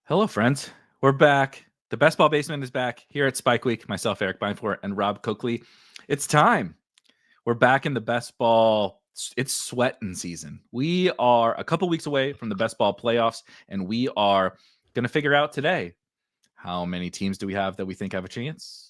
Hello, friends. We're back. The Best Ball Basement is back here at Spike Week. Myself, Eric Beinfort, and Rob Coakley. It's time. We're back in the Best Ball. It's sweating season. We are a couple weeks away from the Best Ball playoffs, and we are going to figure out today how many teams do we have that we think have a chance?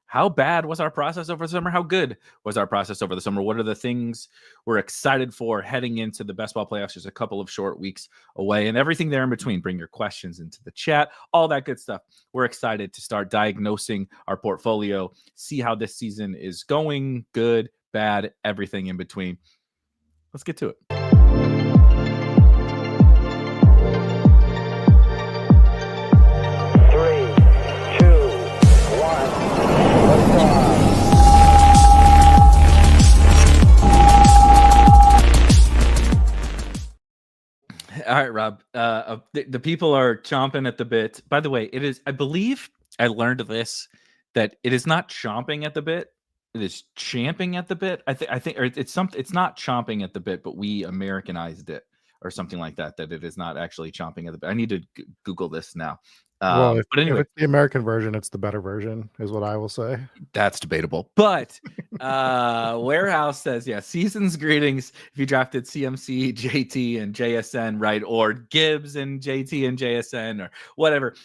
How bad was our process over the summer? How good was our process over the summer? What are the things we're excited for heading into the Best Ball playoffs? Just a couple of short weeks away and everything there in between. Bring your questions into the chat, all that good stuff. We're excited to start diagnosing our portfolio, see how this season is going, good, bad, everything in between. Let's get to it. All right, Rob. The people are chomping at the bit. By the way, it is. I believe I learned this that it is not chomping at the bit. It is champing at the bit. I think, or it's something. It's not chomping at the bit, but we Americanized it or something like that. That it is not actually chomping at the bit. I need to Google this now. Well, but anyway, if it's the American version, it's the better version, is what I will say. That's debatable. But Warehouse says, yeah, season's greetings. If you drafted CMC, JT, and JSN, right? Or Gibbs and JT and JSN or whatever.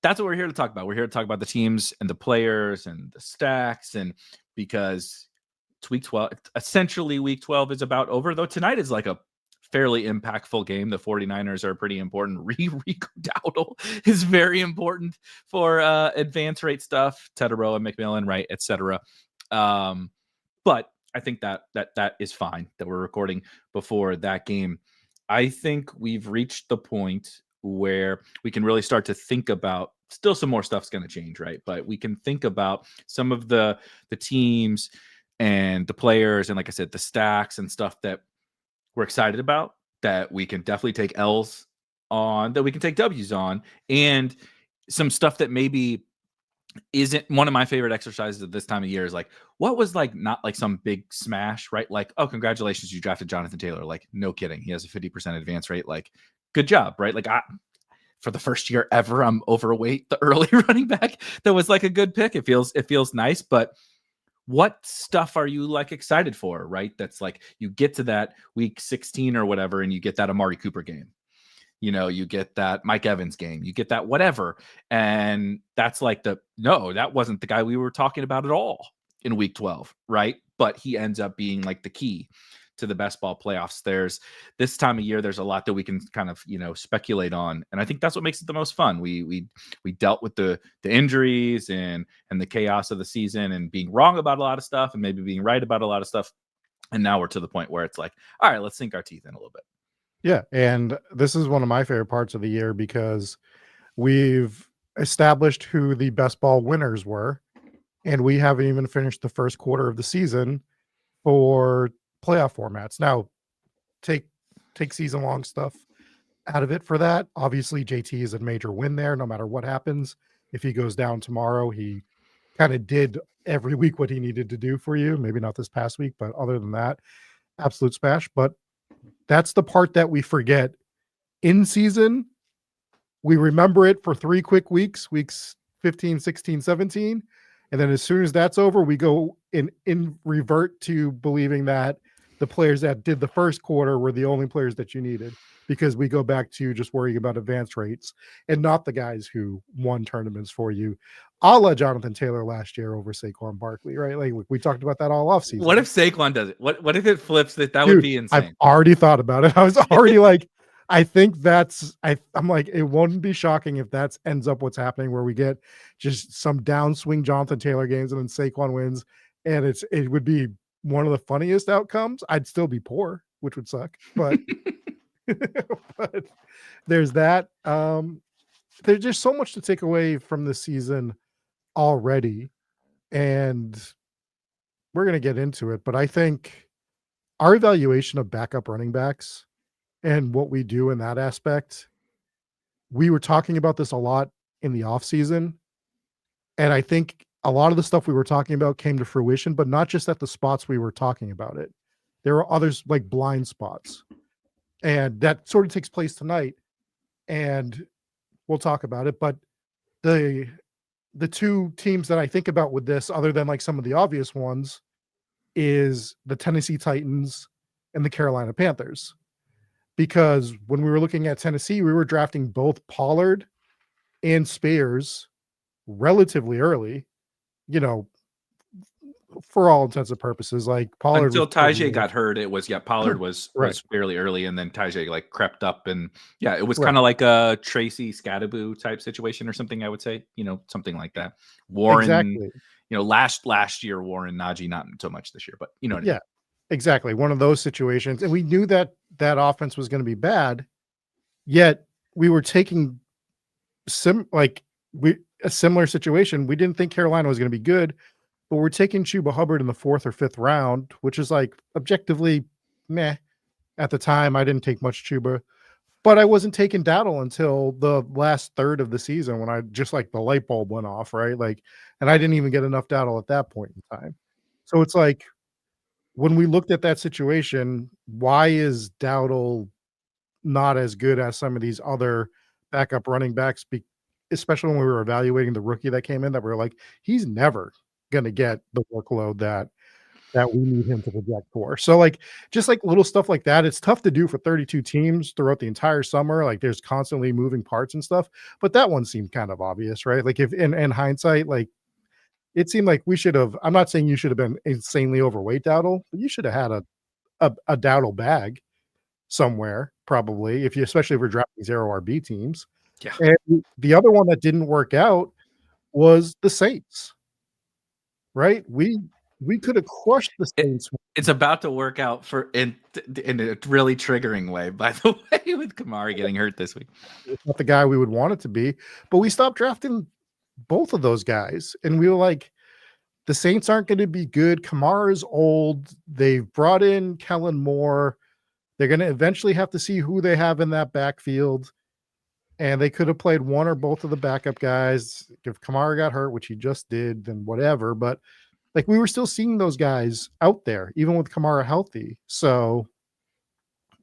That's what we're here to talk about. We're here to talk about the teams and the players and the stacks. And because it's week 12, essentially week 12 is about over, though tonight is like a fairly impactful game. The 49ers are pretty important. Rico Dowdle is very important for advance rate stuff. Teterow and McMillan, right, etc. But I think that is fine that we're recording before that game. I think we've reached the point where we can really start to think about, still some more stuff's going to change, right? But we can think about some of the teams and the players and, like I said, the stacks and stuff that we're excited about, that we can definitely take L's on, that we can take W's on, and some stuff that maybe isn't. One of my favorite exercises at this time of year is like, what was like not like some big smash, right? Like, oh, congratulations, you drafted Jonathan Taylor. Like, no kidding. He has a 50% advance rate. Like, good job, right? Like, for the first year ever, I'm overweight the early running back. That was like a good pick. It feels nice, but what stuff are you like excited for, right? That's like, you get to that week 16 or whatever, and you get that Amari Cooper game. You get that Mike Evans game, you get that whatever. And that's like no, that wasn't the guy we were talking about at all in week 12, right? But he ends up being like the key to the best ball playoffs. There's this time of year, there's a lot that we can kind of, speculate on. And I think that's what makes it the most fun. We dealt with the injuries and the chaos of the season and being wrong about a lot of stuff and maybe being right about a lot of stuff. And now we're to the point where it's like, all right, let's sink our teeth in a little bit. Yeah. And this is one of my favorite parts of the year because we've established who the best ball winners were. And we haven't even finished the first quarter of the season for playoff formats. Now, take season long stuff out of it for that. Obviously, JT is a major win there, no matter what happens. If he goes down tomorrow, he kind of did every week what he needed to do for you. Maybe not this past week, but other than that, absolute smash. But that's the part that we forget. In season, we remember it for 3 quick weeks 15, 16, 17. And then as soon as that's over, we go in revert to believing that the players that did the first quarter were the only players that you needed, because we go back to just worrying about advance rates and not the guys who won tournaments for you, a la Jonathan Taylor last year over Saquon Barkley, right? Like we talked about that all offseason. What if Saquon does it? What if it flips that? That would be insane. I've already thought about it. I was already like, I think I'm like, it wouldn't be shocking if that ends up what's happening, where we get just some downswing Jonathan Taylor games and then Saquon wins. And it would be one of the funniest outcomes. I'd still be poor, which would suck, but, but there's that. There's just so much to take away from the season already. And we're going to get into it, but I think our evaluation of backup running backs and what we do in that aspect, we were talking about this a lot in the off season. And I think a lot of the stuff we were talking about came to fruition, but not just at the spots we were talking about it. There were others like blind spots. And that sort of takes place tonight. And we'll talk about it. But the two teams that I think about with this, other than like some of the obvious ones, is the Tennessee Titans and the Carolina Panthers. Because when we were looking at Tennessee, we were drafting both Pollard and Spears relatively early, for all intents and purposes. Like Pollard until Tajay got hurt, it was Pollard was right. fairly early, and then Tajay like crept up, and it was Right. kind of like a Tracy Scadaboo type situation or something. I would say, something like that. Warren, Exactly. last year Warren, Najee, not so much this year, but what I mean. Exactly. One of those situations, and we knew that offense was going to be bad. Yet we were taking a similar situation. We didn't think Carolina was going to be good, but we're taking Chuba Hubbard in the 4th or 5th round, which is like objectively meh. At the time, I didn't take much Chuba, but I wasn't taking Dowdle until the last third of the season when I just like the light bulb went off, right? Like, and I didn't even get enough Dowdle at that point in time. So it's like, when we looked at that situation, why is Dowdle not as good as some of these other backup running backs? Especially when we were evaluating the rookie that came in, that we were like, he's never going to get the workload that we need him to project for. So like, just like little stuff like that, it's tough to do for 32 teams throughout the entire summer. Like there's constantly moving parts and stuff, but that one seemed kind of obvious, right? Like if in hindsight, like it seemed like we should have, I'm not saying you should have been insanely overweight Dowdle, but you should have had a Dowdle bag somewhere, probably, especially if we're drafting 0 RB teams. Yeah. And the other one that didn't work out was the Saints, right? We could have crushed the Saints. It's about to work out in a really triggering way, by the way, with Kamara getting hurt this week. It's not the guy we would want it to be, but we stopped drafting both of those guys, and we were like, the Saints aren't going to be good. Kamara's old. They've brought in Kellen Moore. They're going to eventually have to see who they have in that backfield, and they could have played one or both of the backup guys. If Kamara got hurt, which he just did, then whatever. But like we were still seeing those guys out there, even with Kamara healthy. So,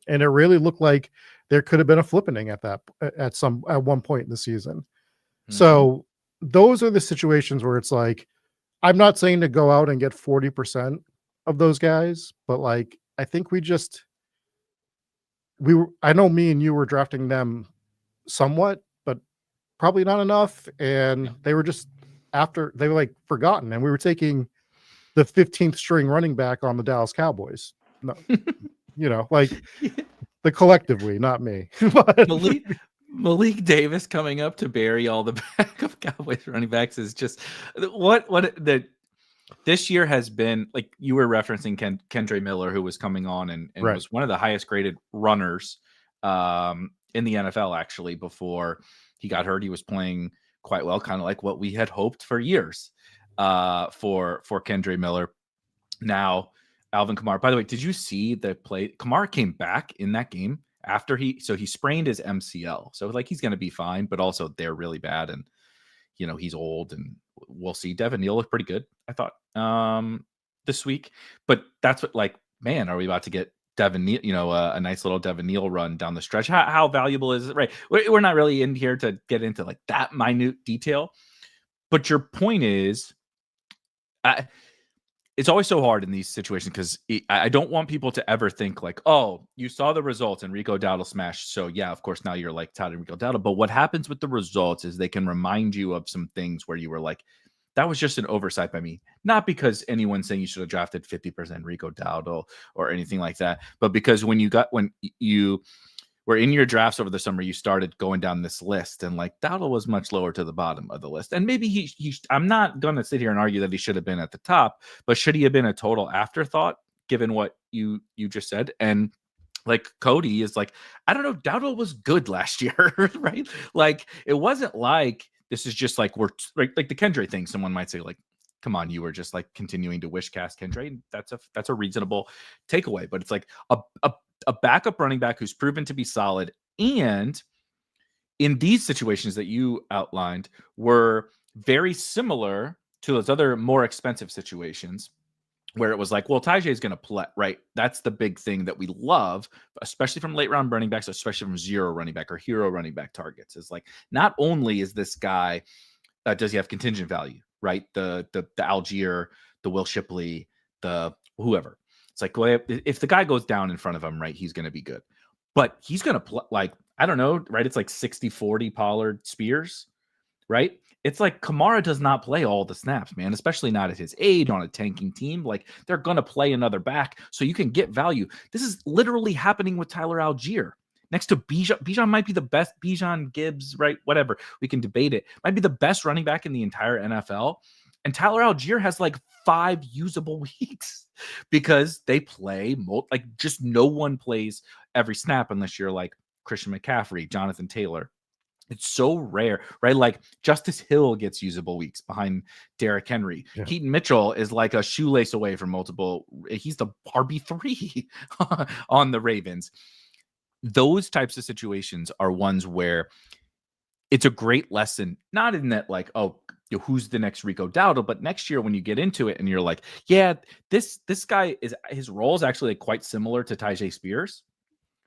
and it really looked like there could have been a flippening at one point in the season. Mm-hmm. So those are the situations where it's like, I'm not saying to go out and get 40% of those guys, but like, I think I know me and you were drafting them somewhat, but probably not enough. And they were like forgotten. And we were taking the 15th string running back on the Dallas Cowboys. No, like the collectively, not me. But Malik Davis coming up to bury all the backup Cowboys running backs is just this year has been, like you were referencing Kendre Miller, who was coming on and right. was one of the highest graded runners in the NFL, actually. Before he got hurt, he was playing quite well, kind of like what we had hoped for years for Kendre Miller. Now, Alvin Kamara, by the way, did you see the play? Kamara came back in that game after he sprained his MCL. So like he's going to be fine, but also they're really bad. And, he's old, and we'll see. Devin Neal looked pretty good, I thought, this week. But that's what, like, man, are we about to get Devin Neal, a nice little Devin Neal run down the stretch? How valuable is it? Right. We're not really in here to get into like that minute detail. But your point is, it's always so hard in these situations because I don't want people to ever think like, oh, you saw the results and Rico Dowdle smashed. So yeah, of course, now you're like touting Rico Dowdle. But what happens with the results is they can remind you of some things where you were like, that was just an oversight by me. Not because anyone's saying you should have drafted 50% Rico Dowdle or anything like that, but because when you were in your drafts over the summer, you started going down this list, and like Dowdle was much lower to the bottom of the list. And maybe he I'm not going to sit here and argue that he should have been at the top, but should he have been a total afterthought given what you just said? And like Cody is like, I don't know, Dowdle was good last year, right? Like it wasn't like this is just like we're like the Kendre thing. Someone might say like, come on, you were just like continuing to wish cast Kendre. That's a reasonable takeaway, but it's like a backup running back who's proven to be solid, and in these situations that you outlined were very similar to those other more expensive situations where it was like, well, Tajay is going to play, right? That's the big thing that we love, especially from late round running backs, especially from zero running back or hero running back targets. Is like, not only is this guy, does he have contingent value, right? The Algier, the Will Shipley, the whoever. It's like, well, if the guy goes down in front of him, right, he's going to be good. But he's going to play, like, I don't know, right? It's like 60-40 Pollard Spears, right? It's like Kamara does not play all the snaps, man, especially not at his age on a tanking team. Like, they're going to play another back so you can get value. This is literally happening with Tyler Algier. Next to Bijan. Bijan might be the best. Bijan, Gibbs, right? Whatever. We can debate it. Might be the best running back in the entire NFL. And Tyler Algier has like 5 usable weeks because they play, like, just no one plays every snap unless you're like Christian McCaffrey, Jonathan Taylor. It's so rare, right? Like, Justice Hill gets usable weeks behind Derrick Henry. Yeah. Keaton Mitchell is like a shoelace away from multiple. He's the RB3 on the Ravens. Those types of situations are ones where it's a great lesson, not in that like, oh, who's the next Rico Dowdle, but next year when you get into it and you're like, yeah, this guy is, his role is actually quite similar to Tyjae Spears,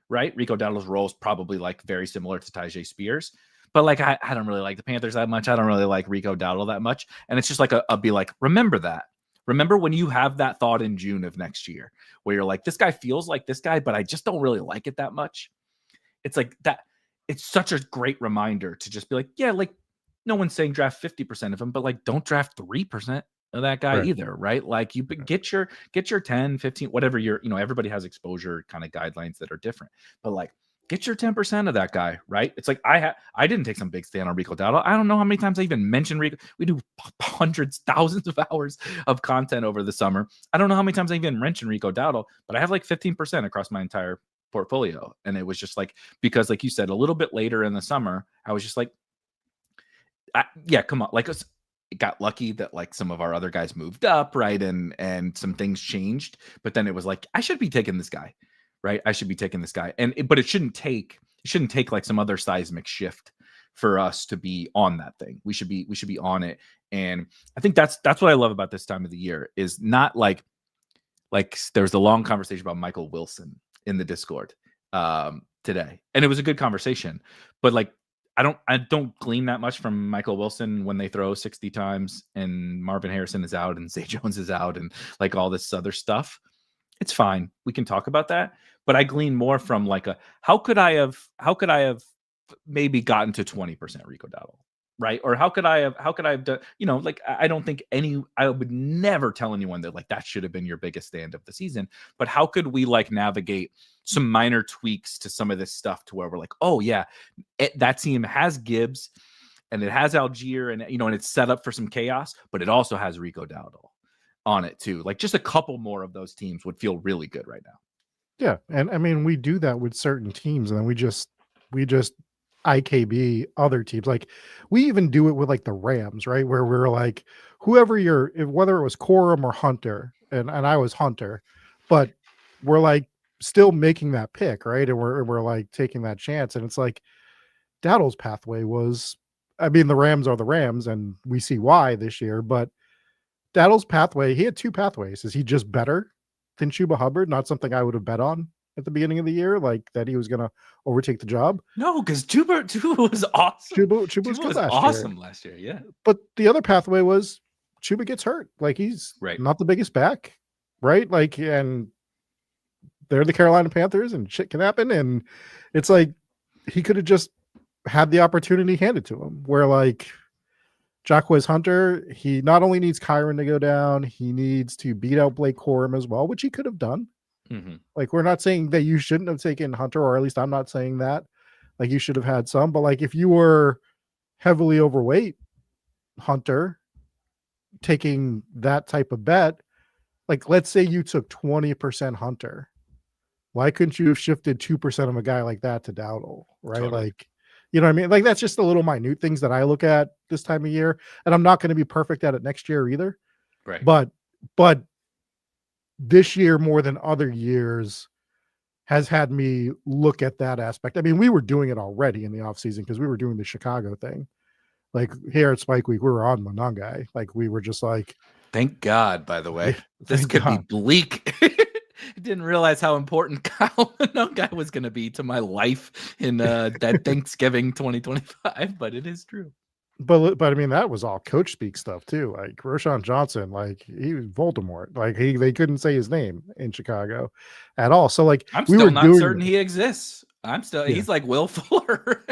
right? Rico Dowdle's role is probably like very similar to Tyjae Spears, but like, I don't really like the Panthers that much. I don't really like Rico Dowdle that much. And it's just like, I'll be like, remember that. Remember when you have that thought in June of next year where you're like, this guy feels like this guy, but I just don't really like it that much. It's like that. It's such a great reminder to just be like, yeah, like, no one's saying draft 50% of him, but like, don't draft 3% of that guy either, right? Like, you get your 10, 15, whatever everybody has exposure kind of guidelines that are different, but like, get your 10% of that guy, right? It's like, I didn't take some big stand on Rico Dowdle. I don't know how many times I even mentioned Rico. We do hundreds, thousands of hours of content over the summer. I don't know how many times I even mentioned Rico Dowdle, but I have like 15% across my entire portfolio. And it was just like, because like you said, a little bit later in the summer, I was just like, yeah, come on. Like, it got lucky that like some of our other guys moved up, right? And some things changed, but then it was like, I should be taking this guy, right? I should be taking this guy. But it shouldn't take like some other seismic shift for us to be on that thing. We should be on it. And I think that's what I love about this time of the year, is not like there's a long conversation about Michael Wilson in the Discord today. And it was a good conversation, but like, I don't glean that much from Michael Wilson when they throw 60 times and Marvin Harrison is out and Zay Jones is out and like all this other stuff. It's fine. We can talk about that. But I glean more from like how could I have maybe gotten to 20% Rico Dowdle, right? Or how could I have done, like, I don't think I would never tell anyone that like that should have been your biggest stand of the season, but how could we like navigate some minor tweaks to some of this stuff to where we're like, oh yeah, that team has Gibbs and it has Algier and and it's set up for some chaos, but it also has Rico Dowdle on it too. Like, just a couple more of those teams would feel really good right now. Yeah, and I mean, we do that with certain teams, and then we just IKB other teams. Like, we even do it with like the Rams, right? Where we're like, whoever whether it was Corum or Hunter, and I was Hunter, but we're like still making that pick, right? And we're like taking that chance. And it's like Dowdle's pathway was, I mean, the Rams are the Rams, and we see why this year, but Dowdle's pathway, he had 2 pathways. Is he just better than Chuba Hubbard? Not something I would have bet on at the beginning of the year, like that he was going to overtake the job. No, because Chuba was awesome. Chuba was good last year. Yeah. But the other pathway was Chuba gets hurt. Like, he's not the biggest back, right? Like, and they're the Carolina Panthers and shit can happen. And it's like, he could have just had the opportunity handed to him, where like Jacquez Hunter, he not only needs Kyron to go down, he needs to beat out Blake Corum as well, which he could have done. Mm-hmm. Like, we're not saying that you shouldn't have taken Hunter, or at least I'm not saying that. Like, you should have had some, but like, if you were heavily overweight, Hunter, taking that type of bet, like, let's say you took 20% Hunter, why couldn't you have shifted 2% of a guy like that to Dowdle, right? Totally. Like, you know what I mean? Like, that's just the little minute things that I look at this time of year, and I'm not going to be perfect at it next year either. Right. But this year, more than other years, has had me look at that aspect. I mean, we were doing it already in the offseason because we were doing the Chicago thing. Like, here at Spike Week, we were on Monangai. Like, we were just like, Thank God, by the way. Yeah, This thank could be God. bleak. I didn't realize how important Kyle Minogue was going to be to my life in that Thanksgiving 2025, but it is true. But I mean, that was all coach speak stuff too. Like Roshan Johnson, like he was Voldemort. Like they couldn't say his name in Chicago at all. So like I'm we still were not doing certain this. he exists. Yeah. He's like Will Fuller.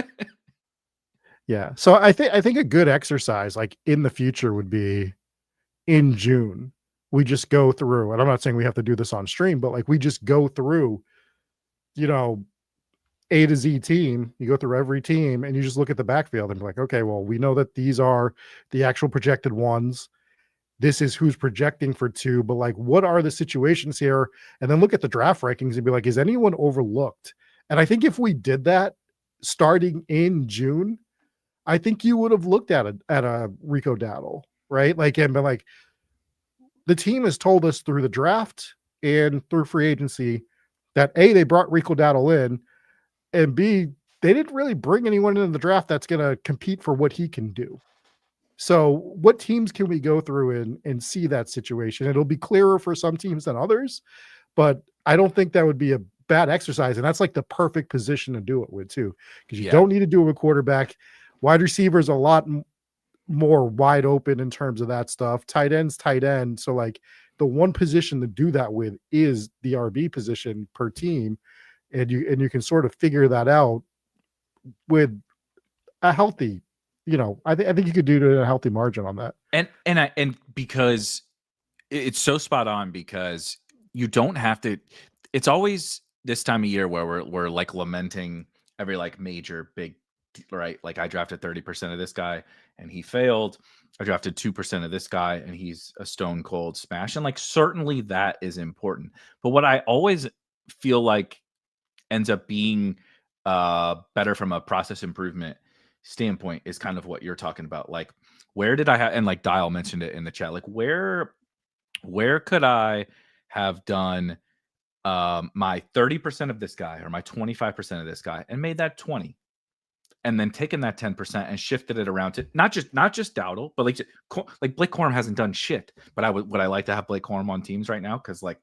Yeah. So I think a good exercise like in the future would be in June. We just go through, and I'm not saying we have to do this on stream, but like we just go through, you know, A to Z team. You go through every team and you just look at the backfield and be like, okay, well, we know that these are the actual projected ones. This is who's projecting for 2, but like, what are the situations here? And then look at the draft rankings and be like, is anyone overlooked? And I think if we did that starting in June, I think you would have looked at a Rico Dowdle, right? Like, and been like, the team has told us through the draft and through free agency that A, they brought Rico Dowdle in, and B, they didn't really bring anyone into the draft that's going to compete for what he can do. So what teams can we go through and see that situation? It'll be clearer for some teams than others, but I don't think that would be a bad exercise. And that's like the perfect position to do it with too, because you don't need to do it with quarterback. Wide receivers a lot more wide open in terms of that stuff. Tight end's tight end. So like the one position to do that with is the RB position per team. And you can sort of figure that out with a healthy, I think you could do it at a healthy margin on that. And because it's so spot on, because you don't have to. It's always this time of year where we're like lamenting every like major big, right? Like I drafted 30% of this guy and he failed. I drafted 2% of this guy and he's a stone cold smash. And like certainly that is important. But what I always feel like ends up being better from a process improvement standpoint is kind of what you're talking about. Like, where did I have, and like Dial mentioned it in the chat, like where could I have done my 30% of this guy or my 25% of this guy and made that 20, and then taken that 10% and shifted it around to not just Dowdle, but like Blake Corum hasn't done shit. But would I like to have Blake Corum on teams right now? Because like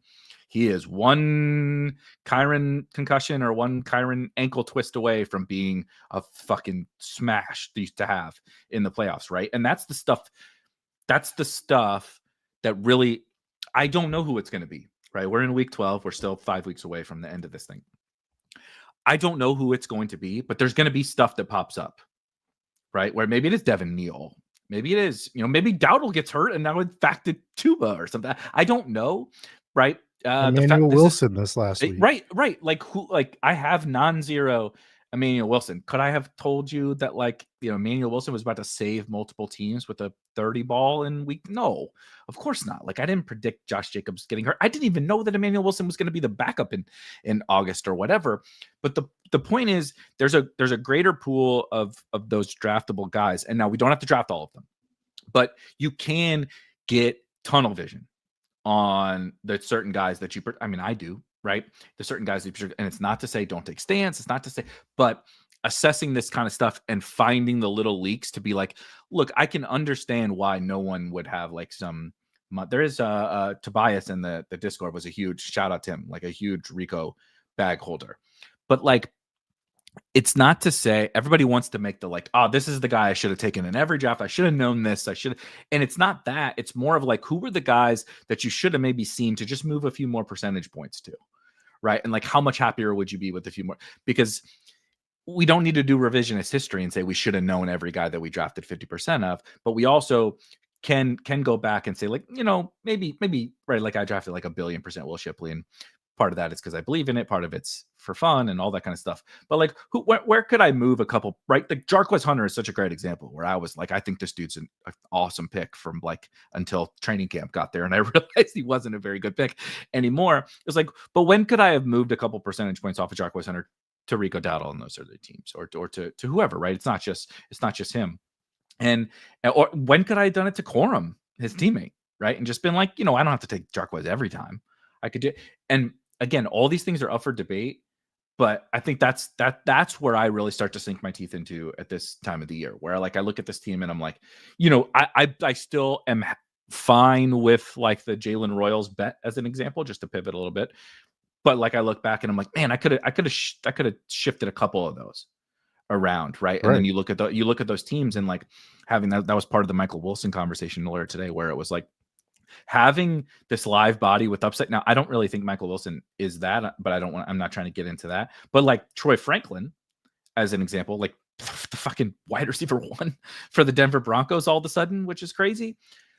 he is one Kyron concussion or one Kyron ankle twist away from being a fucking smash they used to have in the playoffs, right? And that's the stuff that really, I don't know who it's going to be, right? We're in week 12. We're still 5 weeks away from the end of this thing. I don't know who it's going to be, but there's going to be stuff that pops up, right? Where maybe it is Devin Neal. Maybe it is, maybe Dowdle gets hurt and now in fact it's Tuba or something. I don't know, right? Emmanuel Wilson this last week. Right. Like who? Like I have non-zero Emmanuel Wilson. Could I have told you that Emmanuel Wilson was about to save multiple teams with a 30 ball in week? No, of course not. Like I didn't predict Josh Jacobs getting hurt. I didn't even know that Emmanuel Wilson was going to be the backup in August or whatever. But the point is there's a greater pool of those draftable guys. And now we don't have to draft all of them, but you can get tunnel vision on the certain guys that I do, right? The certain guys that and it's not to say don't take stance. It's not to say, but assessing this kind of stuff and finding the little leaks to be like, look, I can understand why no one would have like there is Tobias in the Discord was a huge shout out to him, like a huge Rico bag holder. But like, it's not to say everybody wants to make the like, oh, this is the guy I should have taken in every draft. I should have known this. And it's not that. It's more of like, who were the guys that you should have maybe seen to just move a few more percentage points to, right? And like, how much happier would you be with a few more? Because we don't need to do revisionist history and say we should have known every guy that we drafted 50% of, but we also can go back and say like, maybe right, like I drafted like 1,000,000,000% Will Shipley, and part of that is because I believe in it. Part of it's for fun and all that kind of stuff. But like, where could I move a couple, right? Like Jarquez Hunter is such a great example where I was like, I think this dude's an awesome pick from like until training camp got there. And I realized he wasn't a very good pick anymore. It was like, but when could I have moved a couple percentage points off of Jarquez Hunter to Rico Dowdle and those other teams or to whoever, right? It's not just him. Or when could I have done it to Corum, his teammate, right? And just been like, I don't have to take Jarquez every time. I could do. And again, all these things are up for debate, but I think that's where I really start to sink my teeth into at this time of the year, where like I look at this team and I'm like, I still am fine with like the Jalen Royals bet as an example, just to pivot a little bit. But like I look back and I'm like, man, I could have shifted a couple of those around, right? And then you look at those teams and like having that was part of the Michael Wilson conversation earlier today, where it was like having this live body with upside. Now, I don't really think Michael Wilson is that, but I'm not trying to get into that. But like Troy Franklin, as an example, like the fucking wide receiver one for the Denver Broncos all of a sudden, which is crazy.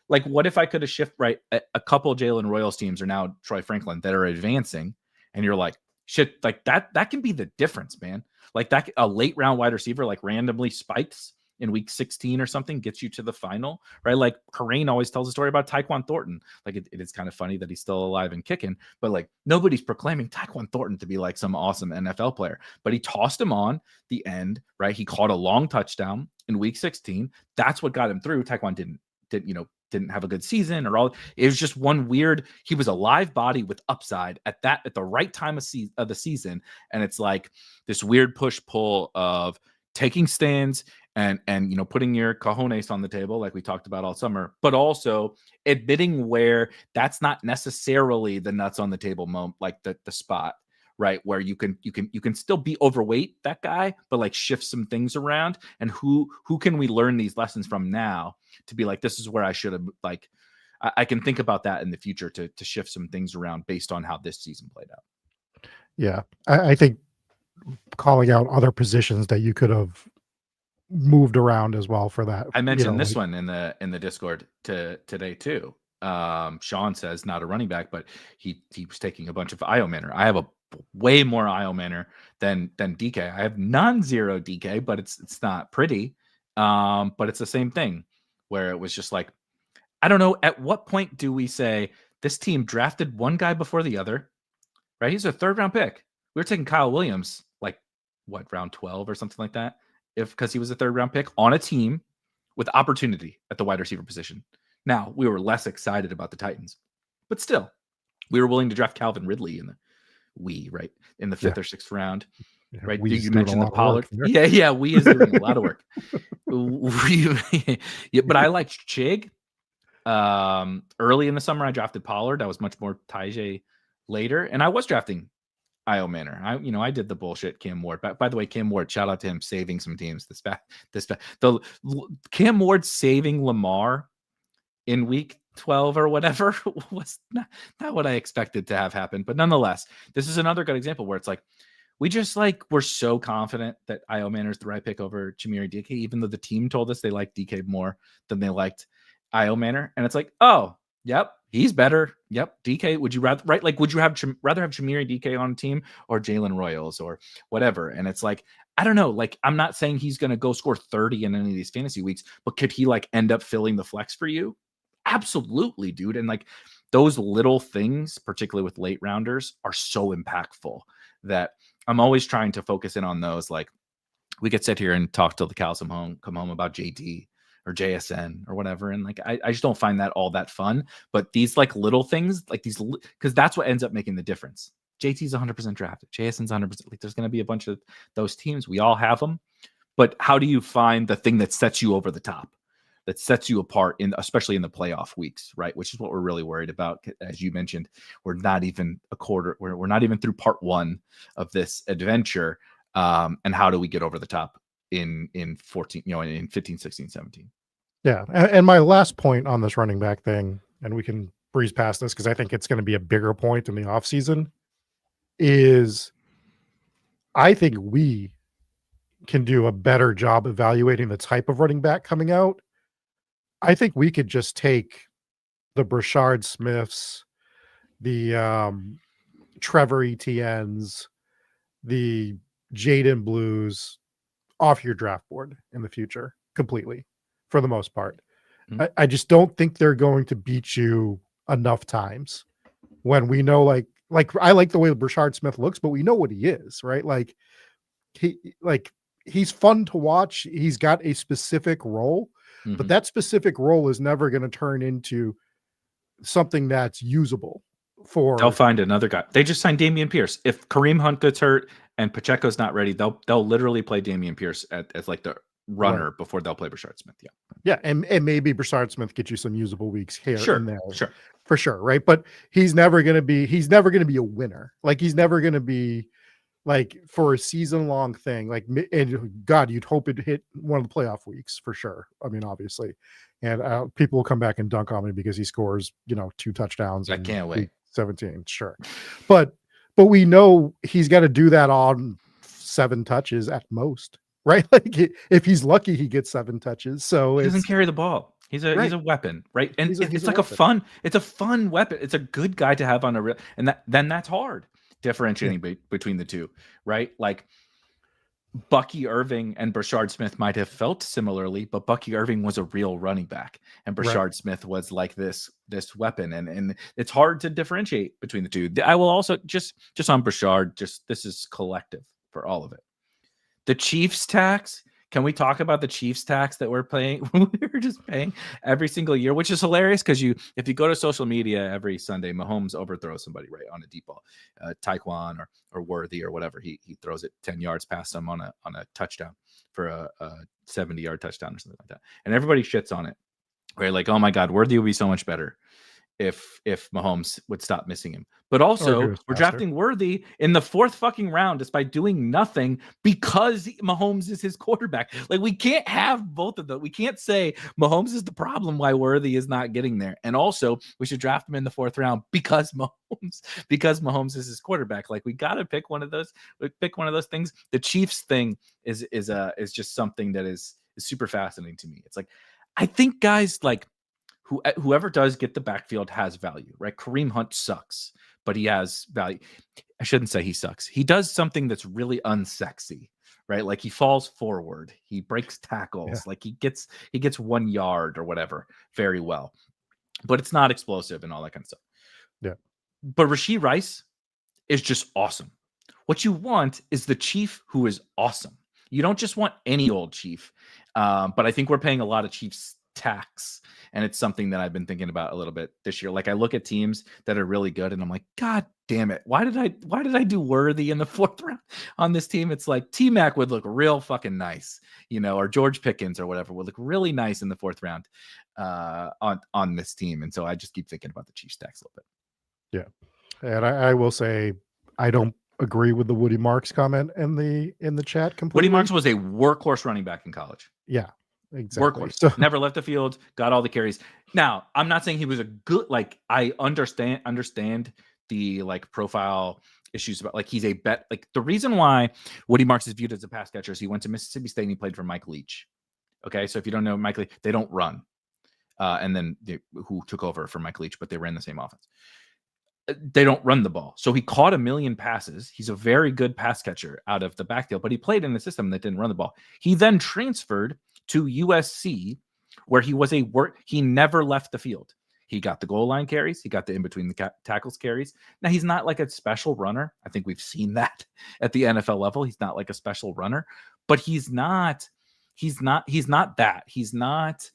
Like, what if I could have shifted, right? A couple Jalen Royals teams are now Troy Franklin that are advancing, and you're like, shit, like that can be the difference, man. Like that, a late round wide receiver like randomly spikes in week 16 or something, gets you to the final, right? Like Corain always tells a story about Tyquan Thornton. Like it is kind of funny that he's still alive and kicking, but like nobody's proclaiming Tyquan Thornton to be like some awesome NFL player, but he tossed him on the end, right? He caught a long touchdown in week 16. That's what got him through. Tyquan didn't have a good season or all. It was just one weird, he was a live body with upside at the right time of the season. And it's like this weird push pull of taking stands and putting your cojones on the table, like we talked about all summer, but also admitting where that's not necessarily the nuts on the table moment, like the spot, right? Where you can still be overweight that guy, but like shift some things around. And who can we learn these lessons from now to be like, this is where I should have, like, I can think about that in the future to shift some things around based on how this season played out. Yeah. I think calling out other positions that you could have moved around as well for that. I mentioned this one in the Discord today too. Sean says not a running back, but he was taking a bunch of IO manner. I have a way more IO manner than DK. I have non-zero DK, but it's not pretty. But it's the same thing where it was just like, I don't know, at what point do we say this team drafted one guy before the other, right? He's a 3rd round pick. We were taking Kyle Williams, like what, round 12 or something like that, because he was a 3rd round pick on a team with opportunity at the wide receiver position. Now, we were less excited about the Titans, but still, we were willing to draft Calvin Ridley in the 5th or 6th round. Yeah, right. You mentioned the Pollard. Yeah. We is doing a lot of work. But I liked Chig. Early in the summer, I drafted Pollard. I was much more Tajay later, and I was drafting IO Manor. I did the bullshit Cam Ward. By the way, Cam Ward, shout out to him saving some teams this back. The Cam Ward saving Lamar in week 12 or whatever was not what I expected to have happen. But nonetheless, this is another good example where it's like, we're so confident that IO Manor is the right pick over Chimere DK, even though the team told us they liked DK more than they liked IO Manor. And it's like, oh, yep, he's better. Yep, DK. Would you rather rather have Chimere DK on a team or Jalen Royals or whatever? And it's like, I don't know. Like, I'm not saying he's going to go score 30 in any of these fantasy weeks, but could he like end up filling the flex for you? Absolutely, dude. And like those little things, particularly with late rounders, are so impactful that I'm always trying to focus in on those. Like, we could sit here and talk till the cows come home about JT or JSN or whatever. And like, I just don't find that all that fun. But these like little things, like these, because that's what ends up making the difference. JT's 100% drafted. JSN's 100%. Like, there's going to be a bunch of those teams. We all have them. But how do you find the thing that sets you over the top, that sets you apart, especially in the playoff weeks, right? Which is what we're really worried about. As you mentioned, we're not even we're not even through part 1 of this adventure. And how do we get over the top in 14, in 15, 16, 17? Yeah. And my last point on this running back thing, and we can breeze past this because I think it's going to be a bigger point in the offseason, is I think we can do a better job evaluating the type of running back coming out. I think we could just take the Brashard Smiths, the Trevor Etiennes, the Jaden Blues off your draft board in the future completely, for the most part. Mm-hmm. I just don't think they're going to beat you enough times when we know, like I like the way Brashard Smith looks, but we know what he is, right? Like he's fun to watch. He's got a specific role. Mm-hmm. But that specific role is never going to turn into something that's usable for. They'll find another guy. They just signed Dameon Pierce. If Kareem Hunt gets hurt and Pacheco's not ready, they'll literally play Dameon Pierce as like the runner before they'll play Brashard Smith. Yeah, and maybe Brashard Smith gets you some usable weeks here Sure, and there. sure. For sure, right? But he's never gonna be a winner. Like he's never gonna be like for a season-long thing. Like, and God, you'd hope it hit one of the playoff weeks for sure. I mean, obviously, and people will come back and dunk on me because he scores, 2 touchdowns. I can't wait. 17, sure, but we know he's got to do that on 7 touches at most, right? Like if he's lucky, he gets 7 touches. So he doesn't carry the ball. He's a weapon, right? And it's like a fun weapon. It's a good guy to have on a real, and that's hard differentiating between the two, right? Like Bucky Irving and Brashard Smith might have felt similarly, but Bucky Irving was a real running back, and Brashard Smith was like this weapon, and it's hard to differentiate between the two. I will also just on Brashard, this is collective for all of it. The Chiefs tax. Can we talk about the Chiefs tax that we're paying? We're just paying every single year, which is hilarious because if you go to social media every Sunday, Mahomes overthrows somebody right on a deep ball, Taekwon or Worthy or whatever. He throws it 10 yards past them on a touchdown for a 70-yard touchdown or something like that, and everybody shits on it. Right, like, oh my God, Worthy would be so much better if Mahomes would stop missing him. But also, we're drafting Worthy in the 4th fucking round despite doing nothing because Mahomes is his quarterback. Like, we can't have both of them. We can't say Mahomes is the problem why Worthy is not getting there. And also, we should draft him in the 4th round because Mahomes is his quarterback. Like, we got to pick one of those. Pick one of those things. The Chiefs thing is just something that is super fascinating to me. It's like, I think guys like whoever does get the backfield has value, right? Kareem Hunt sucks, but he has value. I shouldn't say he sucks. He does something that's really unsexy, right? Like he falls forward, he breaks tackles, like he gets 1 yard or whatever very well, but it's not explosive and all that kind of stuff. Yeah. But Rashee Rice is just awesome. What you want is the Chief who is awesome. You don't just want any old Chief. But I think we're paying a lot of Chiefs tax, and it's something that I've been thinking about a little bit this year. Like I look at teams that are really good and I'm like, God damn it, why did I do Worthy in the 4th round on this team? It's like T-Mac would look real fucking nice, or George Pickens or whatever would look really nice in the 4th round on this team. And so I just keep thinking about the Chiefs tax a little bit. Yeah, and I will say I don't agree with the Woody Marks comment in the chat completely. Woody Marks was a workhorse running back in college. Yeah. Exactly. Workhorse. So, never left the field, got all the carries. Now, I'm not saying he was a good, like, I understand the like profile issues about like he's a bet. Like the reason why Woody Marks is viewed as a pass catcher is he went to Mississippi State and he played for Mike Leach. Okay, so if you don't know Mike Leach, they don't run. And then who took over for Mike Leach, but they ran the same offense. They don't run the ball. So he caught 1 million passes. He's a very good pass catcher out of the backfield, but he played in a system that didn't run the ball. He then transferred to USC, where he never left the field. He got the goal line carries. He got the in-between the tackles carries. Now, he's not like a special runner. I think we've seen that at the NFL level. He's not like a special runner, but he's not that. He's not,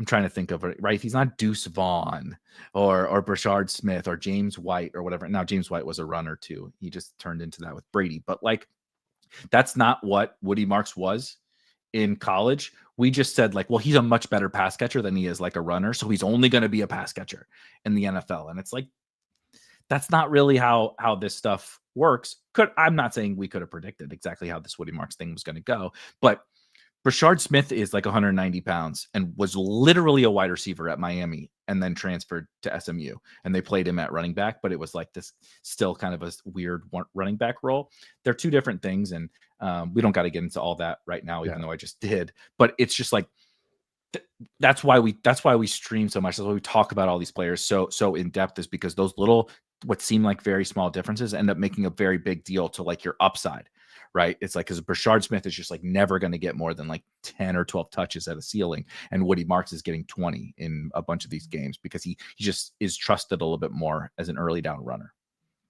I'm trying to think of it, right? He's not Deuce Vaughn or Brashard Smith or James White or whatever. Now, James White was a runner too. He just turned into that with Brady. But like, that's not what Woody Marks was in college. We just said like, well, he's a much better pass catcher than he is like a runner. So he's only going to be a pass catcher in the NFL. And it's like, that's not really how this stuff works. I'm not saying we could have predicted exactly how this Woody Marks thing was going to go, but Brashard Smith is like 190 pounds and was literally a wide receiver at Miami and then transferred to SMU. And they played him at running back, but it was like this still kind of a weird running back role. They're two different things. And we don't got to get into all that right now, even though I just did. But it's just like, that's why we stream so much. That's why we talk about all these players so in depth, is because those little, what seem like very small differences end up making a very big deal to like your upside. Right. It's like, because Brashard Smith is just like never going to get more than like 10 or 12 touches at a ceiling. And Woody Marks is getting 20 in a bunch of these games because he just is trusted a little bit more as an early down runner.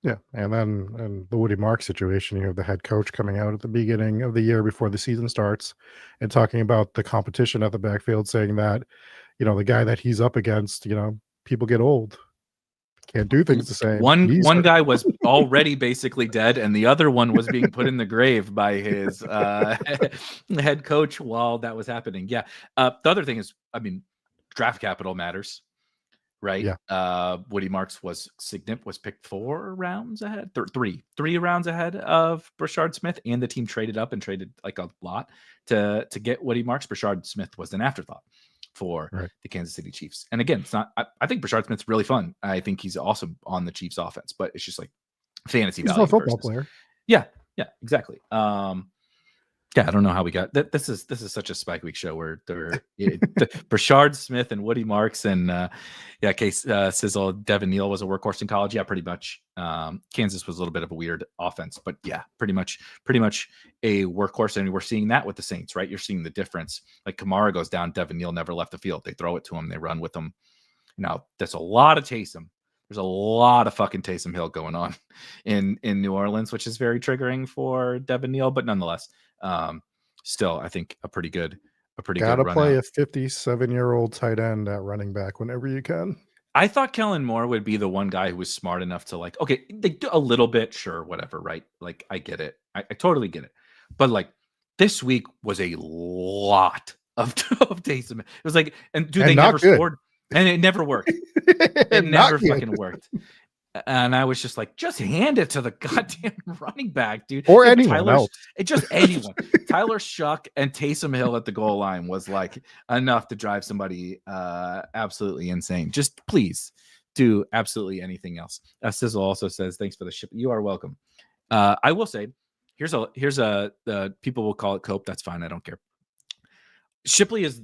Yeah. And then in the Woody Marks situation, you have the head coach coming out at the beginning of the year before the season starts and talking about the competition at the backfield, saying that, the guy that he's up against, people get old. Can't do things the same. One guy was already basically dead, and the other one was being put in the grave by his head coach while that was happening. Yeah. The other thing is, I mean, draft capital matters, right? Yeah. Woody Marks was picked 4 rounds ahead, 3 rounds ahead of Brashard Smith, and the team traded up and traded like a lot to get Woody Marks. Brashard Smith was an afterthought for the Kansas City Chiefs. And again, it's not, I think Brashard Smith's really fun. I think he's awesome on the Chiefs offense, but it's just like fantasy value. He's a football player. Yeah, exactly. Yeah, I don't know how we got that. This is such a Spike Week show where Brashard Smith and Woody Marks and Case Sizzle, Devin Neal was a workhorse in college. Yeah, pretty much. Kansas was a little bit of a weird offense, but yeah, pretty much a workhorse. And we're seeing that with the Saints, right? You're seeing the difference. Like Kamara goes down, Devin Neal never left the field. They throw it to him, they run with him. Now that's a lot of Taysom. There's a lot of fucking Taysom Hill going on in New Orleans, which is very triggering for Devin Neal, but nonetheless, still, I think a pretty good Gotta play a 57-year-old tight end at running back whenever you can. I thought Kellen Moore would be the one guy who was smart enough to like, okay, they do a little bit, sure, whatever, right? Like, I get it. I totally get it. But like this week was a lot of Taysom. It was like, and dude, they never scored. And it never worked. It never fucking worked. And I was just like, just hand it to the goddamn running back, dude. Or anyone else. Just anyone. Tyler Shuck and Taysom Hill at the goal line was like enough to drive somebody absolutely insane. Just please do absolutely anything else. Sizzle also says, thanks for the ship. You are welcome. I will say, here's a people will call it cope. That's fine. I don't care. Shipley is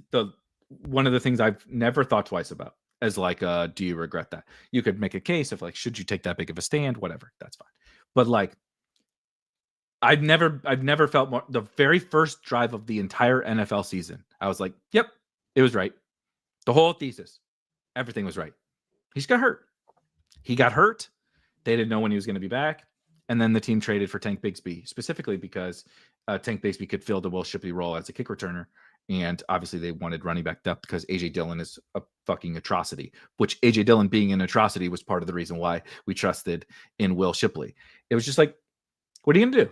one of the things I've never thought twice about as like, do you regret that? You could make a case of like, should you take that big of a stand? Whatever, that's fine. But like, I've never felt more. The very first drive of the entire NFL season, I was like, yep, it was right. The whole thesis, everything was right. He just got hurt. He got hurt. They didn't know when he was going to be back. And then the team traded for Tank Bigsby, specifically because Tank Bigsby could fill the Will Shipley role as a kick returner. And obviously they wanted running back depth because A.J. Dillon is a fucking atrocity, which A.J. Dillon being an atrocity was part of the reason why we trusted in Will Shipley. It was just like, what are you going to do?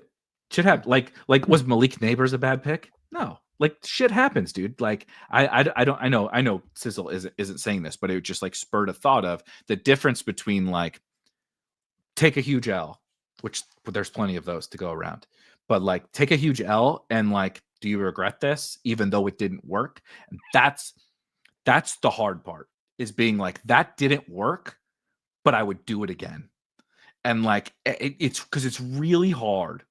Shit happens. Like was Malik Neighbors a bad pick? No. Like shit happens, dude. Like I know Sizzle isn't saying this, but it just like spurred a thought of the difference between like take a huge L, which there's plenty of those to go around, but like take a huge L and like, do you regret this even though it didn't work? And that's the hard part, is being like, that didn't work, but I would do it again. And like it's because it's really hard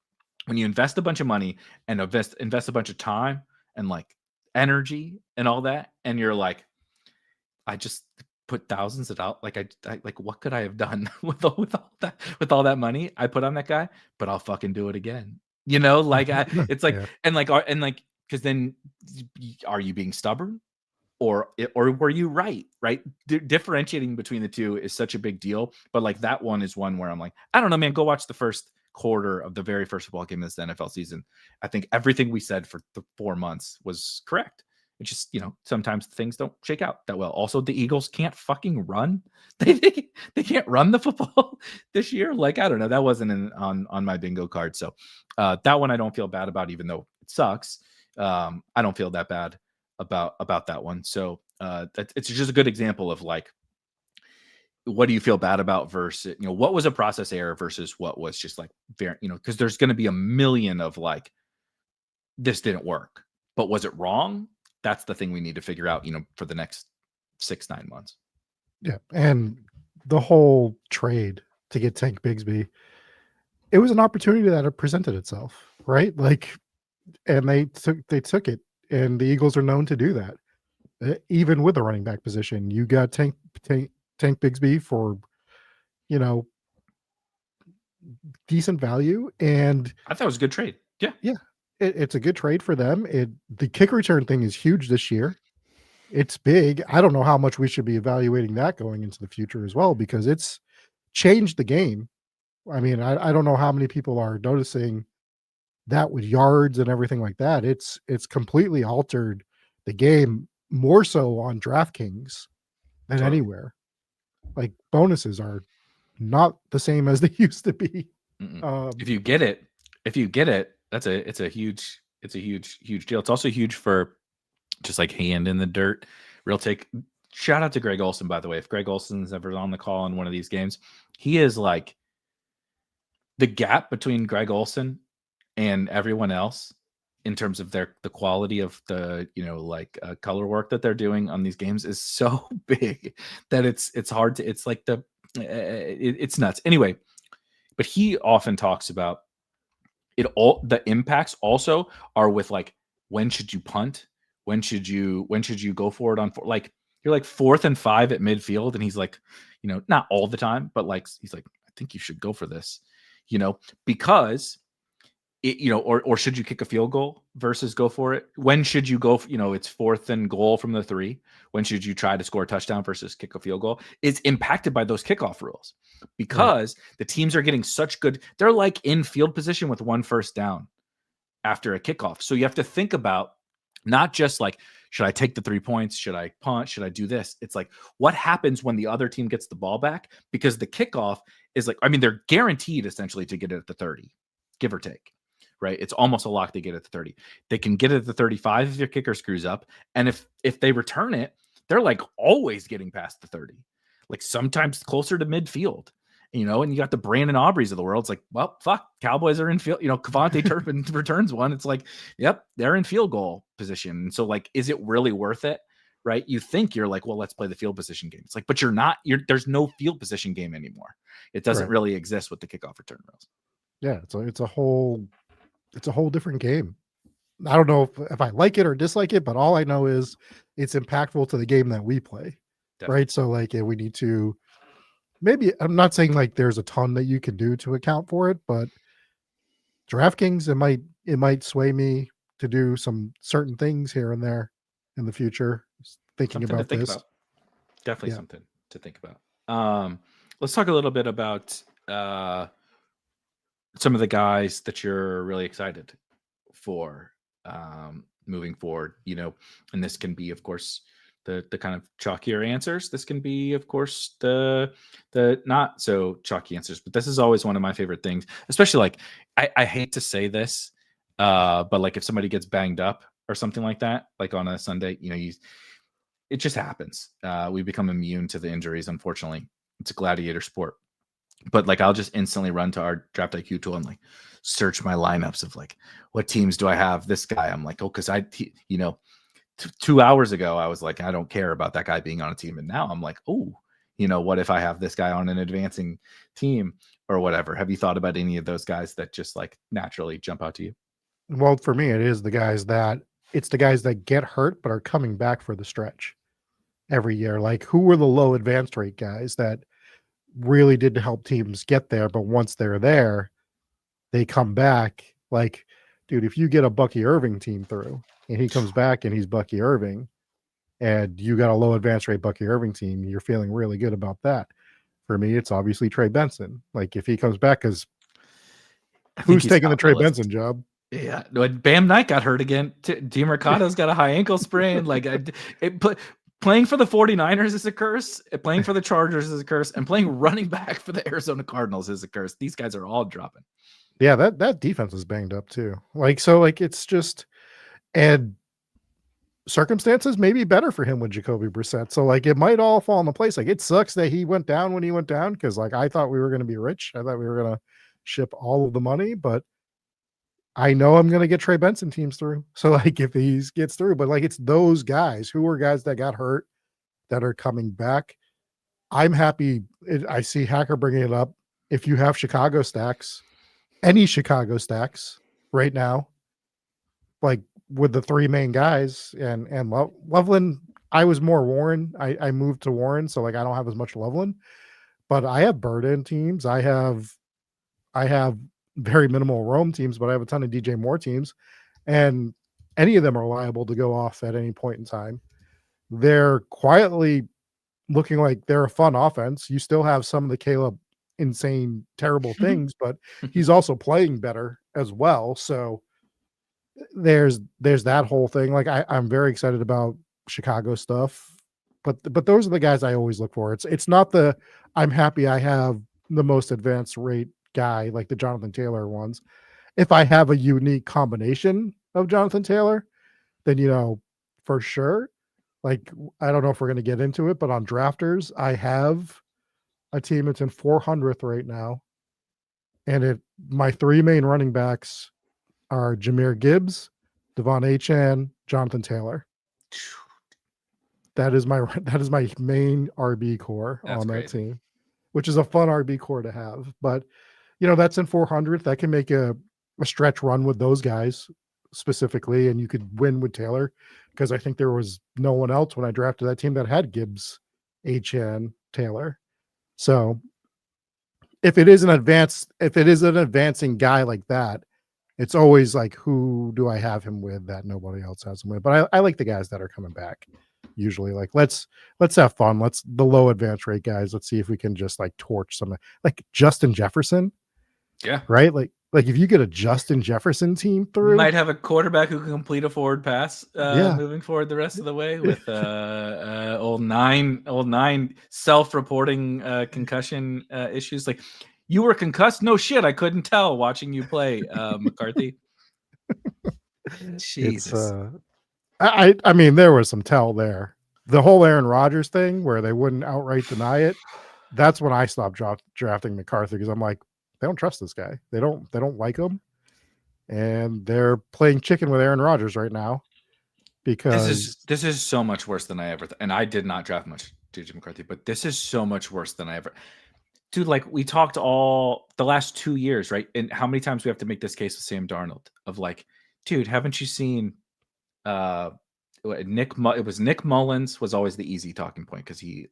when you invest a bunch of money and invest a bunch of time and like energy and all that, and you're like, I just put thousands of dollars. Like I like, what could I have done with all that money I put on that guy? But I'll fucking do it again. You know, like it's like, yeah. Because then are you being stubborn or were you right? Differentiating between the two is such a big deal. But like that one is one where I'm like, I don't know, man, go watch the first quarter of the very first football game of this NFL season. I think everything we said for the 4 months was correct. It's just, you know, sometimes things don't shake out that well. Also, the Eagles can't fucking run. They can't run the football this year. Like, I don't know. That wasn't on my bingo card. So that one I don't feel bad about, even though it sucks. I don't feel that bad about that one. So it's just a good example of like, what do you feel bad about versus, you know, what was a process error versus what was just like, very, you know, because there's going to be a million of like, this didn't work, but was it wrong? That's the thing we need to figure out, you know, for the next 6-9 months. Yeah. And the whole trade to get Tank Bigsby, it was an opportunity that had presented itself, right? Like, and they took it, and the Eagles are known to do that. Even with the running back position, you got Tank Bigsby for, you know, decent value. And I thought it was a good trade. Yeah. Yeah. It's a good trade for them. The kick return thing is huge this year. It's big. I don't know how much we should be evaluating that going into the future as well, because it's changed the game. I mean, I don't know how many people are noticing that with yards and everything like that. It's completely altered the game, more so on DraftKings than anywhere. Like bonuses are not the same as they used to be. If you get it, it's a huge deal. It's also huge for just like hand in the dirt. Real take. Shout out to Greg Olsen, by the way. If Greg Olsen's ever on the call in one of these games, he is like the gap between Greg Olsen and everyone else in terms of the quality of the color work that they're doing on these games is so big that it's hard to, it's like it's nuts anyway. But he often talks about it, all the impacts also are with like, when should you punt, when should you go for it on like, you're like 4th and 5 at midfield, and he's like, not all the time, but like he's like, I think you should go for this, because it, or should you kick a field goal versus go for it? When should you go, it's 4th and goal from the 3. When should you try to score a touchdown versus kick a field goal? It's impacted by those kickoff rules, because the teams are getting such good, they're like in field position with 1 first down after a kickoff. So you have to think about not just like, should I take the 3 points? Should I punt? Should I do this? It's like, what happens when the other team gets the ball back? Because the kickoff is like, I mean, they're guaranteed essentially to get it at the 30, give or take, right? It's almost a lock to get it at the 30. They can get it at the 35 if your kicker screws up. And if they return it, they're like always getting past the 30, like sometimes closer to midfield. And you got the Brandon Aubreys of the world. It's like, well, fuck, Cowboys are in field. Kavontae Turpin returns one. It's like, yep, they're in field goal position. So like, is it really worth it? Right? You think you're like, well, let's play the field position game. It's like, but you're not. There's no field position game anymore. It doesn't really exist with the kickoff return rules. Yeah, it's a whole different game. I don't know if I like it or dislike it, but all I know is it's impactful to the game that we play. Definitely. Right? So like, we need to. Maybe I'm not saying like there's a ton that you can do to account for it, but DraftKings, it might sway me to do some certain things here and there in the future. Thinking something about to think this, about. Definitely something to think about. Let's talk a little bit about some of the guys that you're really excited for moving forward. And this can be, of course, the kind of chalkier answers. This can be, of course, the not so chalky answers, but this is always one of my favorite things, especially like, I hate to say this, but like if somebody gets banged up or something like that, like on a Sunday, it just happens. We become immune to the injuries. Unfortunately, it's a gladiator sport, but like, I'll just instantly run to our DraftIQ tool and like search my lineups of like, what teams do I have this guy? I'm like, oh, cause 2 hours ago, I was like, I don't care about that guy being on a team. And now I'm like, oh, what if I have this guy on an advancing team or whatever? Have you thought about any of those guys that just like naturally jump out to you? Well, for me, it's the guys that get hurt, but are coming back for the stretch every year. Like, who were the low advanced rate guys that really did help teams get there? But once they're there, they come back. Like, dude, if you get a Bucky Irving team through, and he comes back and he's Bucky Irving, and you got a low advance rate Bucky Irving team, you're feeling really good about that. For me, it's obviously Trey Benson. Like, if he comes back, because who's taking the Trey Benson job? Yeah, Bam Knight got hurt again. DeMercado's got a high ankle sprain. Like, playing for the 49ers is a curse. Playing for the Chargers is a curse, and playing running back for the Arizona Cardinals is a curse. These guys are all dropping. Yeah, that defense is banged up too. Like, so like, it's just. And circumstances may be better for him with Jacoby Brissett. So like, it might all fall into place. Like, it sucks that he went down when he went down, because like, I thought we were going to be rich. I thought we were going to ship all of the money, but I know I'm going to get Trey Benson teams through. So like, if he gets through, but like, it's those guys who were guys that got hurt that are coming back. I'm happy. I see Hacker bringing it up. If you have Chicago stacks, any Chicago stacks right now, like, with the 3 main guys and Loveland, I was more Warren. I moved to Warren, so like, I don't have as much Loveland, but I have Burden teams. I have very minimal Rome teams, but I have a ton of DJ Moore teams, and any of them are liable to go off at any point in time. They're quietly looking like they're a fun offense. You still have some of the Caleb insane, terrible things, but he's also playing better as well. So there's that whole thing. Like, I'm very excited about Chicago stuff. But those are the guys I always look for. It's not the I'm happy I have the most advanced rate guy like the Jonathan Taylor ones. If I have a unique combination of Jonathan Taylor, then for sure. Like, I don't know if we're going to get into it, but on drafters, I have a team that's in 400th right now. And my three main running backs are Jahmyr Gibbs, Devon Achane, Jonathan Taylor. That is my main RB core on that team, which is a fun RB core to have. But that's in 400th. That can make a stretch run with those guys specifically, and you could win with Taylor, because I think there was no one else when I drafted that team that had Gibbs, Achane, Taylor. So if it is an advancing guy like that, it's always like, who do I have him with that nobody else has him with? But I like the guys that are coming back. Usually, like, let's have fun. The low advance rate guys. Let's see if we can just like torch some, like Justin Jefferson. Yeah. Right. Like if you get a Justin Jefferson team through, you might have a quarterback who can complete a forward pass moving forward the rest of the way with old nine self-reporting concussion issues. Like, you were concussed? No shit, I couldn't tell watching you play, McCarthy. Jesus. I mean, there was some tell there. The whole Aaron Rodgers thing where they wouldn't outright deny it. That's when I stopped drafting McCarthy, because I'm like, they don't trust this guy. They don't like him, and they're playing chicken with Aaron Rodgers right now. Because this is so much worse than I ever. And I did not draft much JJ McCarthy, but this is so much worse than I ever. Dude, like, we talked all the last 2 years, right? And how many times we have to make this case with Sam Darnold of like, dude, haven't you seen Nick Mullins was always the easy talking point, because he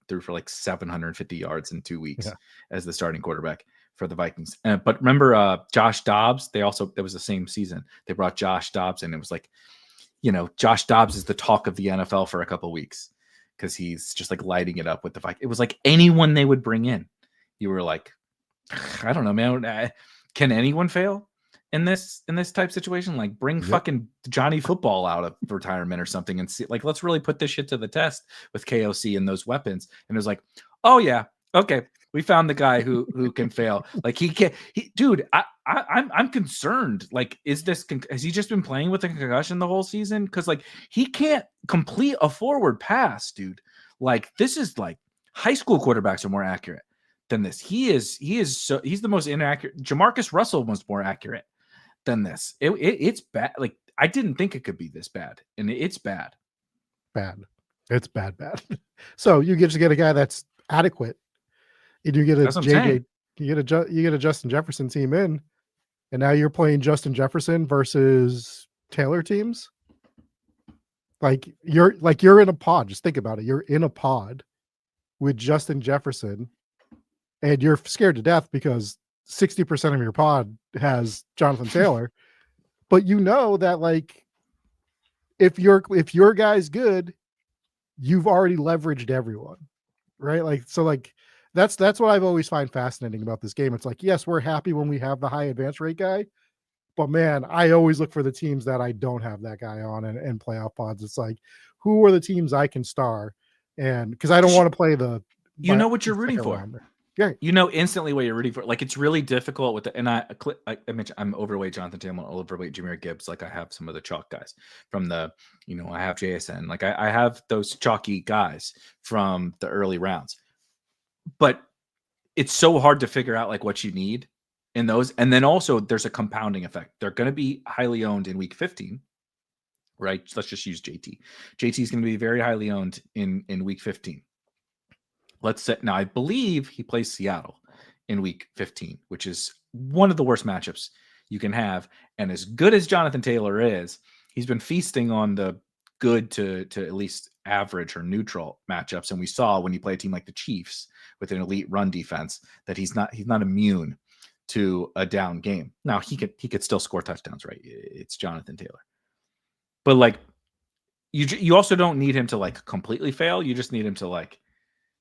threw for like 750 yards in 2 weeks as the starting quarterback for the Vikings. But remember Josh Dobbs? It was the same season. They brought Josh Dobbs in. It was like, Josh Dobbs is the talk of the NFL for a couple of weeks, because he's just like lighting it up with the Vikings. It was like anyone they would bring in, you were like, I don't know, man. Can anyone fail in this type situation? Like, bring fucking Johnny Football out of retirement or something and see, like, let's really put this shit to the test with KOC and those weapons. And it was like, oh yeah, okay, we found the guy who can fail. Like, dude, I'm concerned. Like, has he just been playing with a concussion the whole season? Because like, he can't complete a forward pass, dude. Like, this is like, high school quarterbacks are more accurate than this. He's the most inaccurate. Jamarcus Russell was more accurate than this. It's bad. Like, I didn't think it could be this bad, and it's bad. It's bad. So you just get a guy that's adequate, and you get a JJ. You get a Justin Jefferson team in, and now you're playing Justin Jefferson versus Taylor teams. Like, you're in a pod. Just think about it. You're in a pod with Justin Jefferson, and you're scared to death because 60% of your pod has Jonathan Taylor. But that, like, if your guy's good, you've already leveraged everyone, right? Like, so like, that's what I've always find fascinating about this game. It's like, yes, we're happy when we have the high advance rate guy, but man, I always look for the teams that I don't have that guy on and playoff pods. It's like, who are the teams I can star? And because I don't want to play what you're rooting for. Yeah, instantly what you're rooting for. Like, it's really difficult with and I mentioned, I'm overweight Jonathan Taylor, overweight Jahmyr Gibbs. Like, I have some of the chalk guys from the, I have JSN. Like, I have those chalky guys from the early rounds. But it's so hard to figure out like what you need in those. And then also there's a compounding effect. They're going to be highly owned in week 15, right? Let's just use JT. JT is going to be very highly owned in week 15. Let's say, now I believe he plays Seattle in week 15, which is one of the worst matchups you can have. And as good as Jonathan Taylor is, he's been feasting on the good to at least average or neutral matchups. And we saw when you play a team like the Chiefs with an elite run defense that he's not immune to a down game. Now he could still score touchdowns, right? It's Jonathan Taylor. But like, you also don't need him to like completely fail. You just need him to like,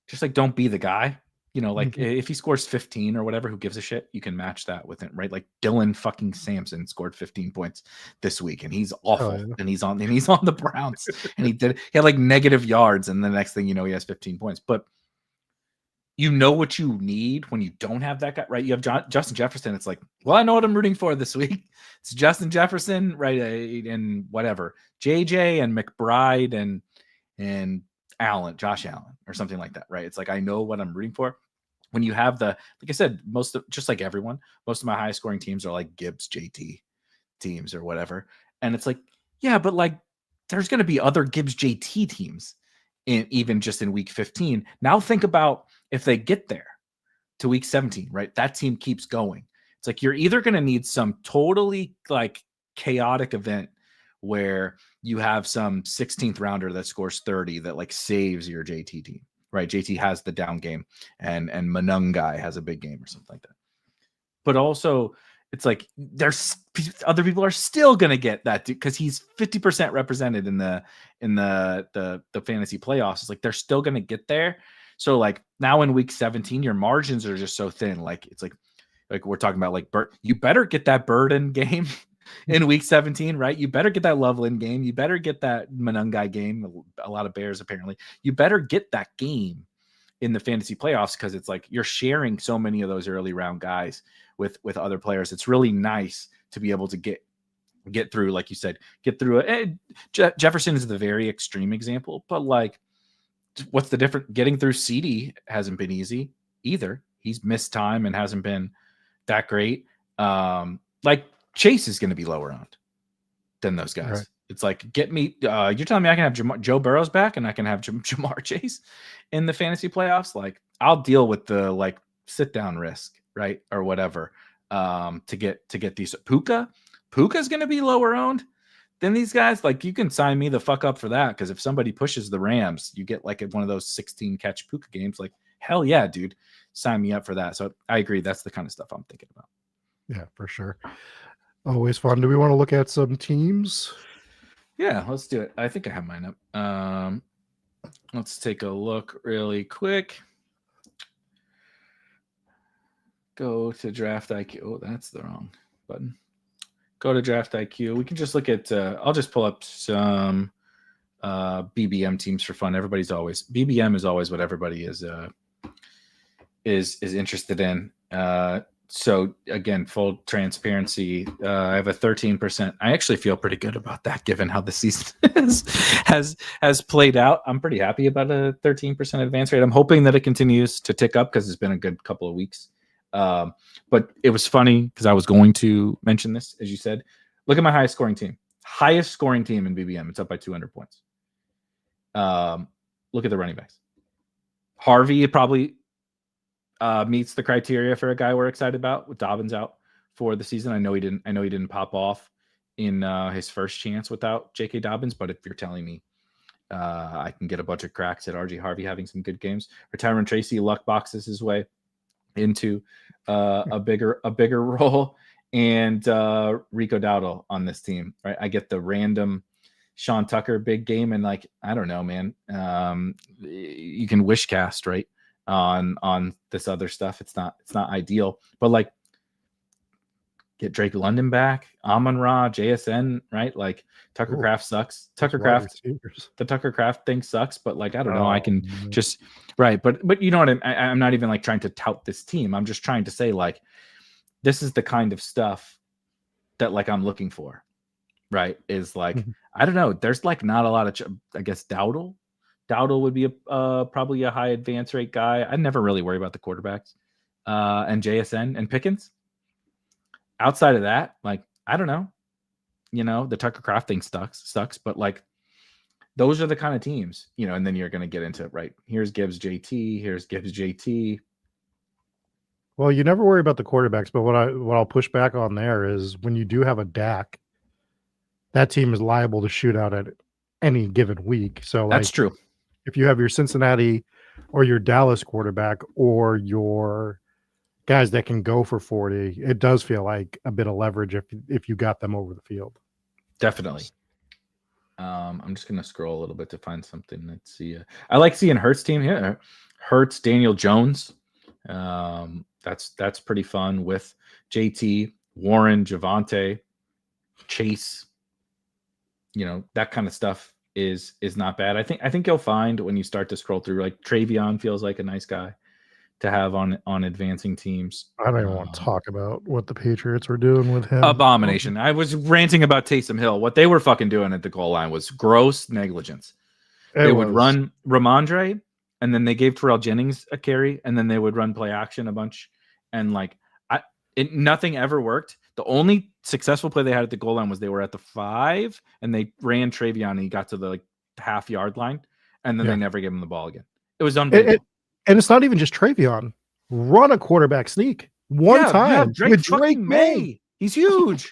just like, don't be the guy. Like if he scores 15 or whatever, who gives a shit? You can match that with it, right? Like Dylan fucking Sampson scored 15 points this week, and he's awful, and he's on the Browns, and he had like negative yards, and the next thing you know, he has 15 points. But you know what you need when you don't have that guy, right? You have Justin Jefferson. It's like, well, I know what I'm rooting for this week. It's Justin Jefferson, right? And whatever, JJ and McBride and Josh Allen or something like that, right? It's like, I know what I'm rooting for. When you have like I said, just like everyone, most of my highest scoring teams are like Gibbs, JT teams or whatever. And it's like, yeah, but like there's going to be other Gibbs, JT teams even just in week 15. Now think about if they get there to week 17, right? That team keeps going. It's like, you're either going to need some totally like chaotic event where you have some 16th rounder that scores 30 that like saves your JT team, right? JT has the down game and Manungai has a big game or something like that. But also it's like there's other people are still going to get that because he's 50% represented in the fantasy playoffs. It's like they're still going to get there. So like now in week 17, your margins are just so thin. Like it's like we're talking about like you better get that Burden game in week 17, right? You better get that Loveland game. You better get that Manungai game. A lot of Bears, apparently. You better get that game in the fantasy playoffs because it's like you're sharing so many of those early round guys with other players. It's really nice to be able to get through, like you said, get through it. Jefferson is the very extreme example, but like, what's the difference? Getting through CD hasn't been easy either. He's missed time and hasn't been that great. Like Chase is going to be lower owned than those guys. Right. It's like, get me. You're telling me I can have Joe Burrow's back and I can have Jamar Chase in the fantasy playoffs? Like, I'll deal with the like sit down risk, right, or whatever, to get these. Puka's going to be lower owned than these guys. Like, you can sign me the fuck up for that, because if somebody pushes the Rams, you get like one of those 16 catch Puka games. Like, hell yeah, dude, sign me up for that. So I agree. That's the kind of stuff I'm thinking about. Yeah, for sure. Always fun. Do we want to look at some teams? Yeah, let's do it. I think I have mine up. Let's take a look really quick. Go to DraftIQ. Oh, that's the wrong button. Go to DraftIQ. We can just look at, I'll just pull up some BBM teams for fun. BBM is always what everybody is interested in. So again, full transparency, I have a 13%. I actually feel pretty good about that, given how the season has played out. I'm pretty happy about a 13% advance rate. I'm hoping that it continues to tick up because it's been a good couple of weeks. But it was funny because I was going to mention this, as you said. Look at my highest scoring team in BBM. It's up by 200 points. Look at the running backs. Harvey probably meets the criteria for a guy we're excited about, with Dobbins out for the season. I know he didn't pop off in his first chance without J.K. Dobbins, but if you're telling me I can get a bunch of cracks at R.J. Harvey having some good games, or Tyron Tracy luck boxes his way into a bigger role, and Rico Dowdle on this team, right? I get the random Sean Tucker big game, and like, I don't know, man. You can wish cast, right, on this other stuff. It's not ideal, but like, get Drake London back, Amon-Ra, JSN, right? Like, Tucker Craft sucks. The Tucker Craft thing sucks, but like, I don't know. I can just, right. But you know what? I'm not even like trying to tout this team. I'm just trying to say, like, this is the kind of stuff that like I'm looking for, right? Is like, I don't know. There's like not a lot of, I guess Dowdle would be probably a high advance rate guy. I never really worry about the quarterbacks, and JSN and Pickens. Outside of that, like, I don't know, the Tucker Craft thing sucks, but like, those are the kind of teams, and then you're going to get into, right, here's Gibbs JT. Well, you never worry about the quarterbacks, but what I'll push back on there is when you do have a Dak, that team is liable to shoot out at any given week. So that's true. If you have your Cincinnati or your Dallas quarterback or your guys that can go for 40, it does feel like a bit of leverage if you got them over the field. Definitely. I'm just going to scroll a little bit to find something. Let's see. I like seeing Hurts team here. Hurts, Daniel Jones That's pretty fun with JT, Warren, Javonte, Chase. That kind of stuff is not bad. I think you'll find when you start to scroll through, like Travion feels like a nice guy to have on advancing teams. I don't even want to talk about what the Patriots were doing with him. Abomination. I was ranting about Taysom Hill. What they were fucking doing at the goal line was gross negligence. They would run Ramondre, and then they gave Terrell Jennings a carry, and then they would run play action a bunch. And nothing ever worked. The only successful play they had at the goal line was they were at the 5, and they ran Travion, and he got to the half-yard line, and then they never gave him the ball again. It was unbelievable. And it's not even just Travion. Run a quarterback sneak one time with Drake May. He's huge.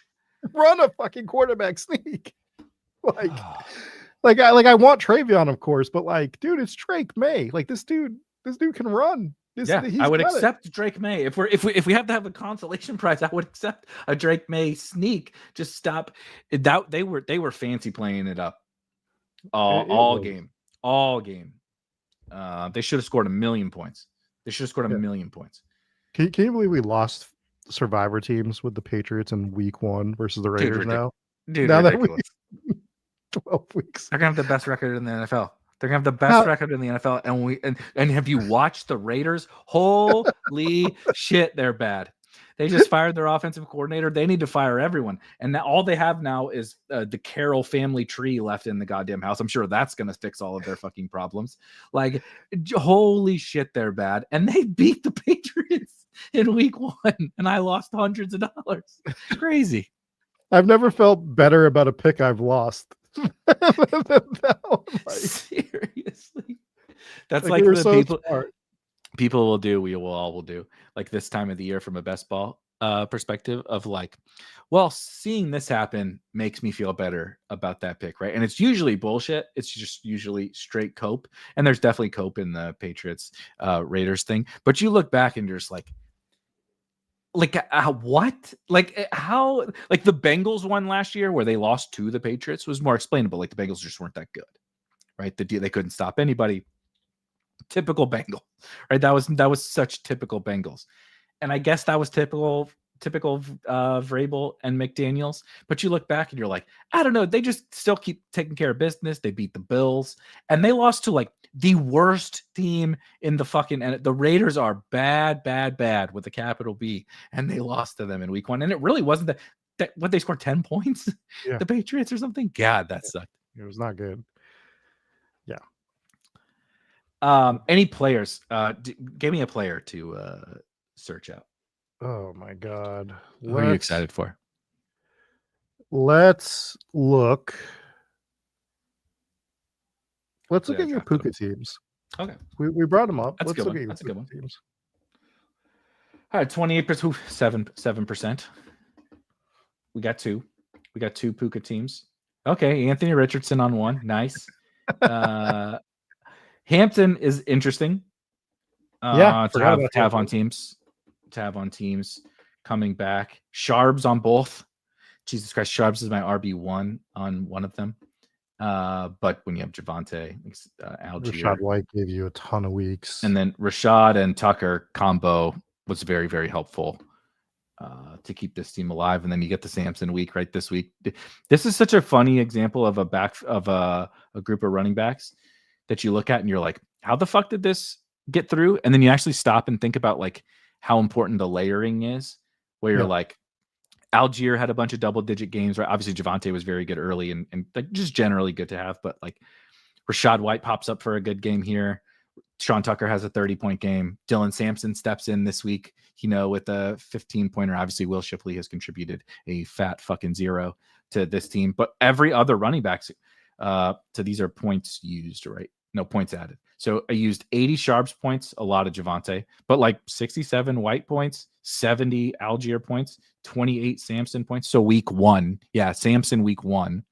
Run a fucking quarterback sneak. I want Travion, of course, but dude, it's Drake May. This dude can run. I would accept Drake May if we have to have a consolation prize. I would accept a Drake May sneak. Just stop. They were fancy playing it up all game. They should have scored 1 million points. Can you believe we lost Survivor teams with the Patriots in week 1 versus the Raiders now? Dude, now ridiculous. That 12 weeks. They're gonna have the best record in the NFL. They're gonna have the best record in the NFL. And have you watched the Raiders? Holy shit, they're bad. They just fired their offensive coordinator. They need to fire everyone. And now all they have now is the Carroll family tree left in the goddamn house. I'm sure that's going to fix all of their fucking problems. Holy shit, they're bad. And they beat the Patriots in week 1. And I lost hundreds of dollars. Crazy. I've never felt better about a pick I've lost. Seriously. That's like the so people. Smart. People will do, we will all will do, this time of the year from a best ball perspective of seeing this happen makes me feel better about that pick, right? And it's usually bullshit. It's just usually straight cope. And there's definitely cope in the Patriots Raiders thing. But you look back and you're just what? How? The Bengals won last year where they lost to the Patriots was more explainable. The Bengals just weren't that good, right? They couldn't stop anybody. Typical Bengal, right? That was such typical Bengals, and I guess that was typical Vrabel and McDaniels. But you look back and you're like, I don't know. They just still keep taking care of business. They beat the Bills, and they lost to the worst team in the fucking. And the Raiders are bad with a capital B, and they lost to them in week 1. And it really wasn't that what they scored 10 points, the Patriots or something. God, that sucked. It was not good. Yeah. Any players? Give me a player to search out. Oh my God! Who are you excited for? Let's look. Let's look at your Puka teams. Okay, we brought them up. Let's look at your That's a good one. Teams. All right, 28%, 7%. We got two Puka teams. Okay, Anthony Richardson on one. Nice. Hampton is interesting. To have on teams. Coming back. Sharbs on both. Jesus Christ, Sharbs is my RB1 on one of them. But when you have Javonte, Algier, Rashad White gave you a ton of weeks, and then Rashad and Tucker combo was very, very helpful to keep this team alive. And then you get the Sampson week right this week. This is such a funny example of a group of running backs that you look at and you're like, how the fuck did this get through? And then you actually stop and think about how important the layering is, where you're like, Algier had a bunch of double-digit games, right? Obviously, Javonte was very good early and just generally good to have. But Rashad White pops up for a good game here. Sean Tucker has a 30-point game. Dylan Sampson steps in this week, with a 15-pointer. Obviously, Will Shipley has contributed a fat fucking 0 to this team. But every other running back, so these are points used, right? No, points added. So I used 80 Sharps points, a lot of Javonte, but 67 White points, 70 Algier points, 28 Sampson points. So week 1, Sampson week 1.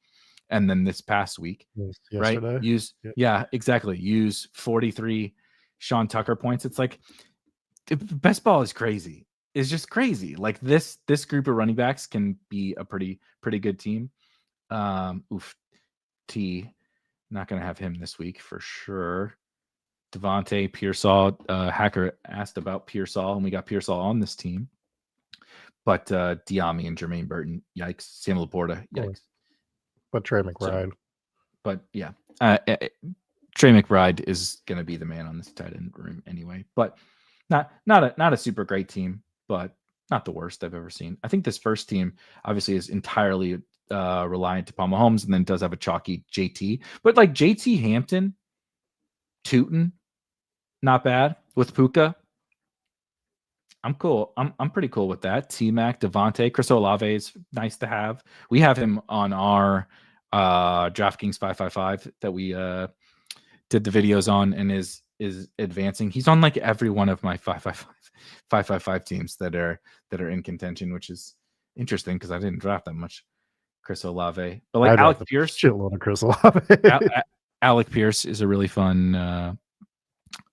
And then this past week, yesterday. Right? Exactly. Use 43 Sean Tucker points. It's best ball is crazy. It's just crazy. This group of running backs can be a pretty good team. Not going to have him this week for sure. Devontae, Pearsall. Hacker asked about Pearsall, and we got Pearsall on this team. But Diami and Jermaine Burton, yikes. Sam Laporta, yikes. But Trey McBride. But yeah, Trey McBride is going to be the man on this tight end room anyway. But not a super great team, but not the worst I've ever seen. I think this first team obviously is entirely reliant upon Mahomes, and then does have a chalky JT. But like JT Hampton, Tootin, not bad with Puka. I'm cool. I'm pretty cool with that. T-Mac, Devontae, Chris Olave is nice to have. We have him on our DraftKings 555 that we did the videos on, and is advancing. He's on like every one of my 555 teams that are in contention, which is interesting because I didn't draft that much Chris Olave. But like Alec Pierce, shitload of Chris Olave. Alec Pierce is a really fun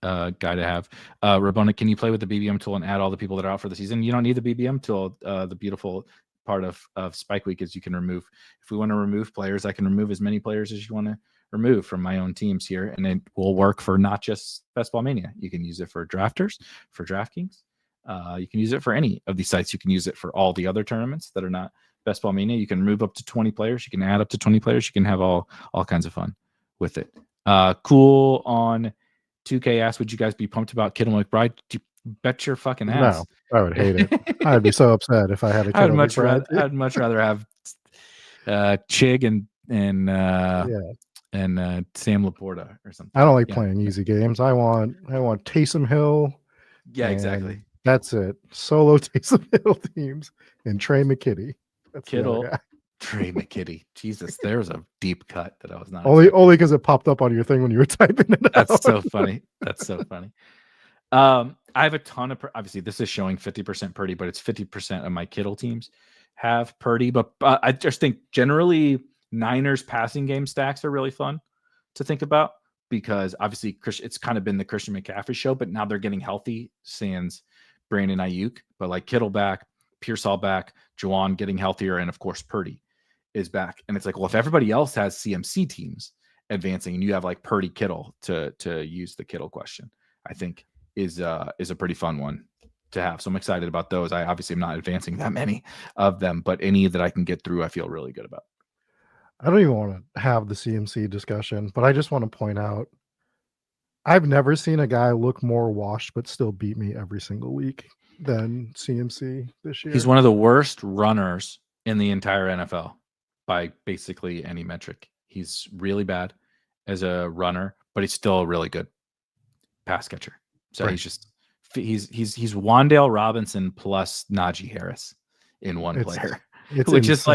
guy to have. Rabona, can you play with the BBM tool and add all the people that are out for the season? You don't need the BBM tool. The beautiful part of Spike Week is you can remove. If we want to remove players, I can remove as many players as you want to remove from my own teams here, and it will work for not just Best Ball Mania. You can use it for drafters, for DraftKings. You can use it for any of these sites. You can use it for all the other tournaments that are not Best Ball Mania. You can remove up to 20 players. You can add up to 20 players. You can have all kinds of fun with it. Cool on 2K asked, would you guys be pumped about Kittle McBride? You bet your fucking ass. No, I would hate it. I'd be so upset if I had a Kittle McBride. I'd much rather have Chig and Sam Laporta or something. I don't like playing easy games. I want Taysom Hill. Yeah, exactly. That's it. Solo Taysom Hill teams and Trey McKitty. That's Kittle. Trey McKitty. Jesus, there's a deep cut that I was not only because it popped up on your thing when you were typing it out. That's so funny. That's so funny. I have a ton of obviously this is showing 50% Purdy, but it's 50% of my Kittle teams have Purdy. But I just think generally Niners passing game stacks are really fun to think about because obviously it's kind of been the Christian McCaffrey show, but now they're getting healthy. Sans Brandon Ayuk, but like Kittle back, Pearsall back, Juwan getting healthier, and of course Purdy is back. And it's like, well, if everybody else has CMC teams advancing and you have like Purdy Kittle to use the Kittle question, I think is a pretty fun one to have. So I'm excited about those. I obviously am not advancing that many of them, but any that I can get through, I feel really good about. I don't even want to have the CMC discussion, but I just want to point out, I've never seen a guy look more washed but still beat me every single week than CMC this year. He's one of the worst runners in the entire NFL by basically any metric. He's really bad as a runner, but he's still a really good pass catcher. So right. he's Wan'Dale Robinson plus Najee Harris in one player. Which is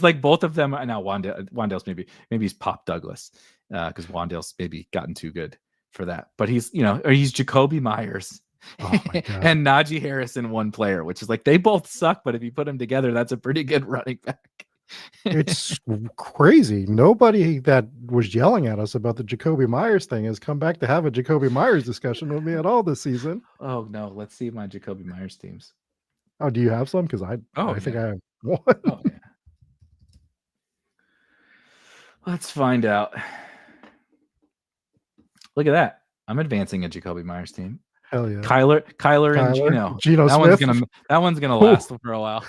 like both of them. Now Wan'Dale's maybe he's Pop Douglas because Wan'Dale's maybe gotten too good for that. But he's he's Jacoby Meyers and Najee Harris in one player, which is like they both suck, but if you put them together, that's a pretty good running back. It's crazy. Nobody that was yelling at us about the Jacoby Meyers thing has come back to have a Jacoby Meyers discussion with me at all this season. Oh no, let's see my Jacoby Meyers teams. Oh, do you have some? Because I think I have one. Oh, yeah. Let's find out. Look at that. I'm advancing a Jacoby Myers team. Hell yeah. Kyler and Geno Smith. That one's gonna last for a while.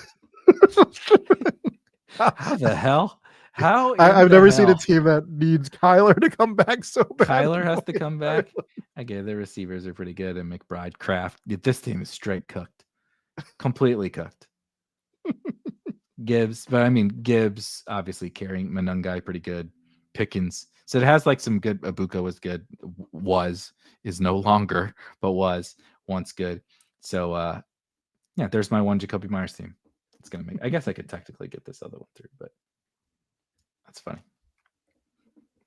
How the hell? I've never seen a team that needs Kyler to come back so bad. Kyler has to come back. Okay, their receivers are pretty good, and McBride, Kraft. This team is straight cooked. Completely cooked. Gibbs obviously carrying Manungai pretty good. Pickens. So it has like some good. Abuka was good. Is no longer, but was once good. So there's my one Jacoby Myers team. It's gonna make. I guess I could technically get this other one through, but that's funny.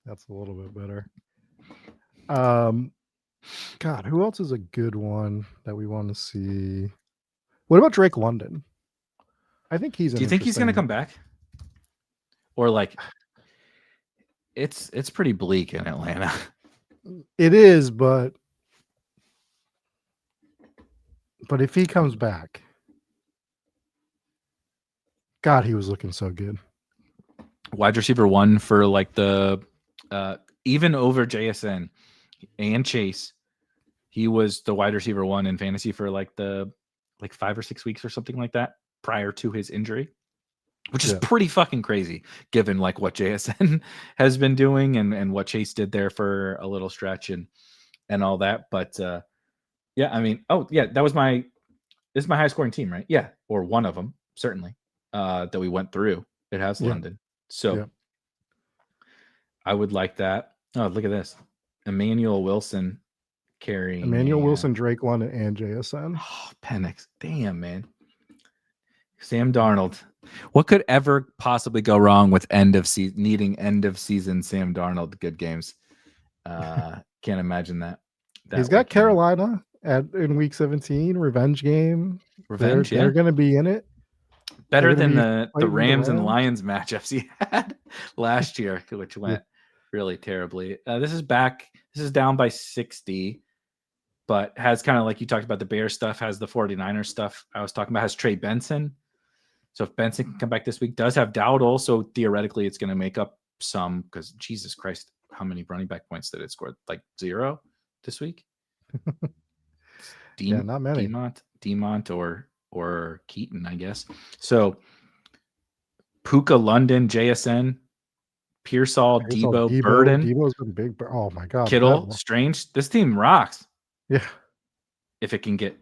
That's a little bit better. God, who else is a good one that we want to see? What about Drake London? I think he's. Do you think he's going to come back? Or like, it's pretty bleak in Atlanta. It is, but if he comes back, God, he was looking so good. Wide receiver 1 for like the even over JSN. and Chase. He was the wide receiver 1 in fantasy for like 5 or 6 weeks or something like that prior to his injury, which is pretty fucking crazy given like what JSN has been doing and what Chase did there for a little stretch and all that. But yeah, I mean, this is my high scoring team, right? Yeah. Or one of them, certainly, that we went through. It has London. So I would like that. Oh, look at this. Emmanuel Wilson carrying Wilson, Drake London, and JSN. Oh, Penix. Damn, man. Sam Darnold. What could ever possibly go wrong with needing end of season Sam Darnold good games? Can't imagine that. He's got Carolina in week 17, revenge game. They're going to be in it. Better than the Rams and Lions matchups he had last year, which went really terribly. This is back. This is down by 60, but has kind of like you talked about the Bears stuff, has the 49ers stuff I was talking about, has Trey Benson. So if Benson can come back this week, does have Dowdle. So theoretically, it's going to make up some because Jesus Christ, how many running back points did it score? Like 0 this week? Not many. Demont or Keaton, I guess. So Puka, London, JSN, Pearsall, Debo, Burden. Debo's been big. Oh my God. Kittle, Strange. This team rocks. Yeah. If it can get,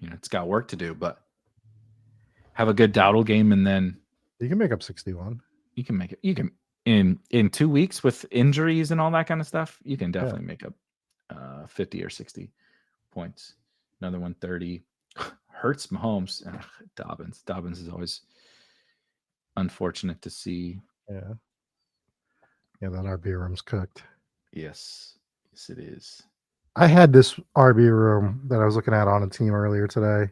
it's got work to do, but have a good Dowdle game and then you can make up 61. You can make it. You can in 2 weeks with injuries and all that kind of stuff. You can definitely make up 50 or 60 points. Another 130. Hurts Mahomes. Dobbins. Dobbins is always unfortunate to see. Yeah. Yeah, that RB room's cooked. Yes. Yes, it is. I had this RB room that I was looking at on a team earlier today.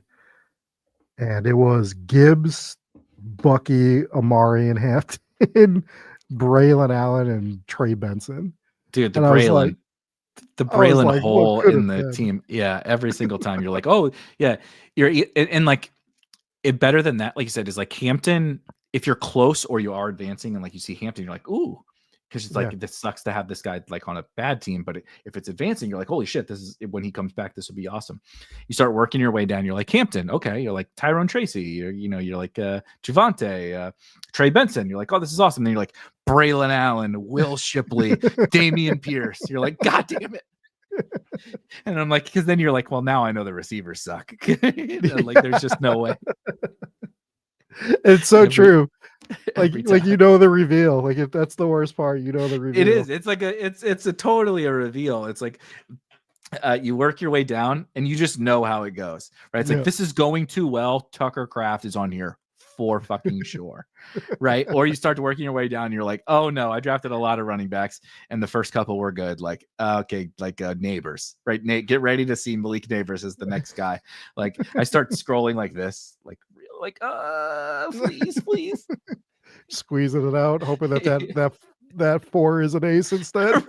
And it was Gibbs, Bucky, Amari, and Hampton, Braylon Allen, and Trey Benson. Dude, the Braylon hole in the team. Yeah, every single time you're like, oh, yeah. And like, it better than that, like you said, is like Hampton, if you're close or you are advancing and like you see Hampton, you're like, ooh. Because it's like, this sucks to have this guy like on a bad team, but if it's advancing, you're like, holy shit, this is when he comes back, this will be awesome. You start working your way down. You're like Hampton, okay. You're like Tyrone Tracy. You're like Javante, Trey Benson. You're like, oh, this is awesome. Then you're like Braylon Allen, Will Shipley, Damian Pierce. You're like, God damn it. And I'm like, because then you're like, well, now I know the receivers suck. Like, there's just no way. It's so true. Like the reveal. Like if that's the worst part, the reveal. It is. It's like it's a totally a reveal. It's like you work your way down and you just know how it goes, right? It's like, this is going too well. Tucker Kraft is on here for fucking sure, right? Or you start working your way down and you're like, oh no, I drafted a lot of running backs and the first couple were good. Like, okay, like Neighbors, right? Get ready to see Malik Neighbors as the next guy. Like I start scrolling like this, like please. Squeezing it out, hoping that 4 is an ace instead.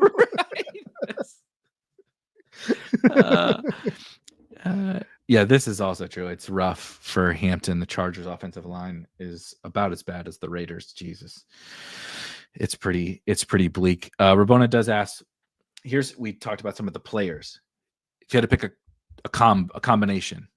Yeah, this is also true. It's rough for Hampton. The Chargers offensive line is about as bad as the Raiders. Jesus. It's pretty bleak. Rabona does ask, we talked about some of the players. If you had to pick a combination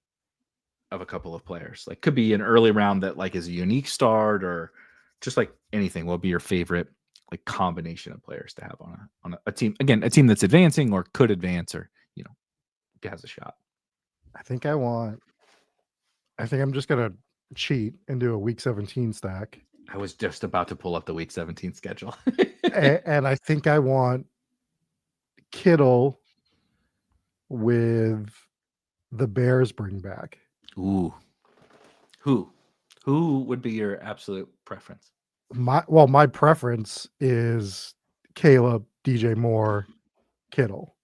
of a couple of players, like could be an early round that like is a unique start or just like anything, what would be your favorite like combination of players to have on a team? Again, a team that's advancing or could advance or has a shot. I think I'm just gonna cheat and do a week 17 stack. I was just about to pull up the week 17 schedule. and I think I want Kittle with the Bears bring back. Ooh. Who would be your absolute preference? My preference is Caleb, DJ Moore, Kittle.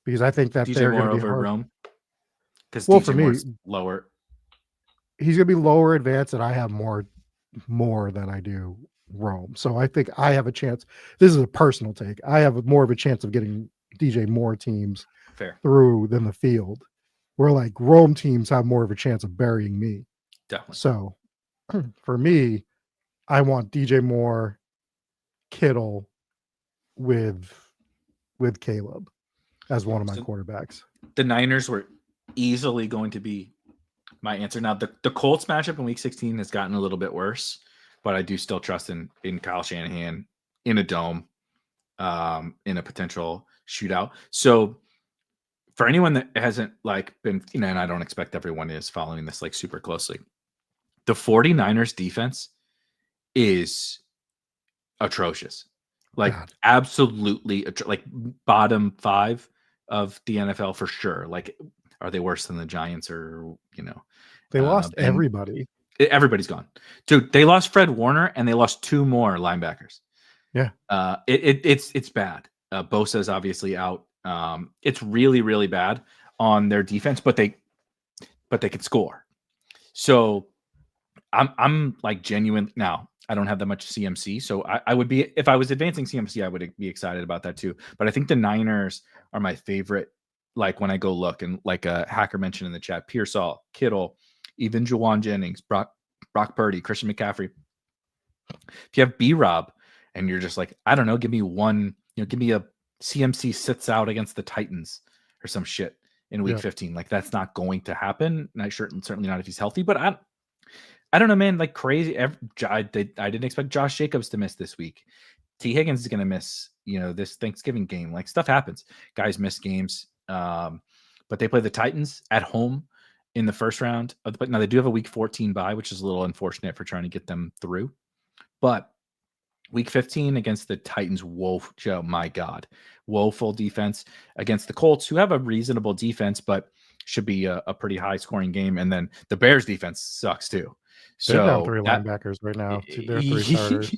Because I think that DJ they're Moore going to be over hard. Rome. Because for Moore's me, lower. He's going to be lower advanced, and I have more than I do Rome. So I think I have a chance. This is a personal take. I have more of a chance of getting DJ Moore teams through than the field. Where like Rome teams have more of a chance of burying me. Definitely. So for me, I want DJ Moore, Kittle with with Caleb as one of my So quarterbacks. the Niners were easily going to be my answer. Now, the Colts matchup in Week 16 has gotten a little bit worse, but I do still trust in Kyle Shanahan in a dome, in a potential shootout. So for anyone that hasn't like been, and I don't expect everyone is following this like super closely, the 49ers defense is atrocious. Like God. absolutely like bottom 5 of the NFL for sure. Like, are they worse than the Giants or, They lost and everybody. everybody's gone. Dude, they lost Fred Warner and they lost 2 more linebackers. Yeah. It's bad. Bosa is obviously out. It's really, really bad on their defense, but they can score. So I'm like genuine now. I don't have that much CMC, so I would be, if I was advancing CMC, I would be excited about that too. But I think the Niners are my favorite. Like when I go look, and like a hacker mentioned in the chat, Pearsall, Kittle, even Juwan Jennings, Brock Purdy, Christian McCaffrey. If you have B-Rob and you're just like, I don't know, give me one, give me a CMC sits out against the Titans or some shit in week 15. Like that's not going to happen. And certainly not if he's healthy, but I don't know, man, like crazy. I didn't expect Josh Jacobs to miss this week. T. Higgins is going to miss, this Thanksgiving game. Like stuff happens. Guys miss games. But they play the Titans at home in the first round. Now they do have a week 14 bye, which is a little unfortunate for trying to get them through. But week 15 against the Titans, my God, woeful defense against the Colts, who have a reasonable defense, but should be a pretty high scoring game. And then the Bears defense sucks too. They're down 3 linebackers right now. They're 3 starters.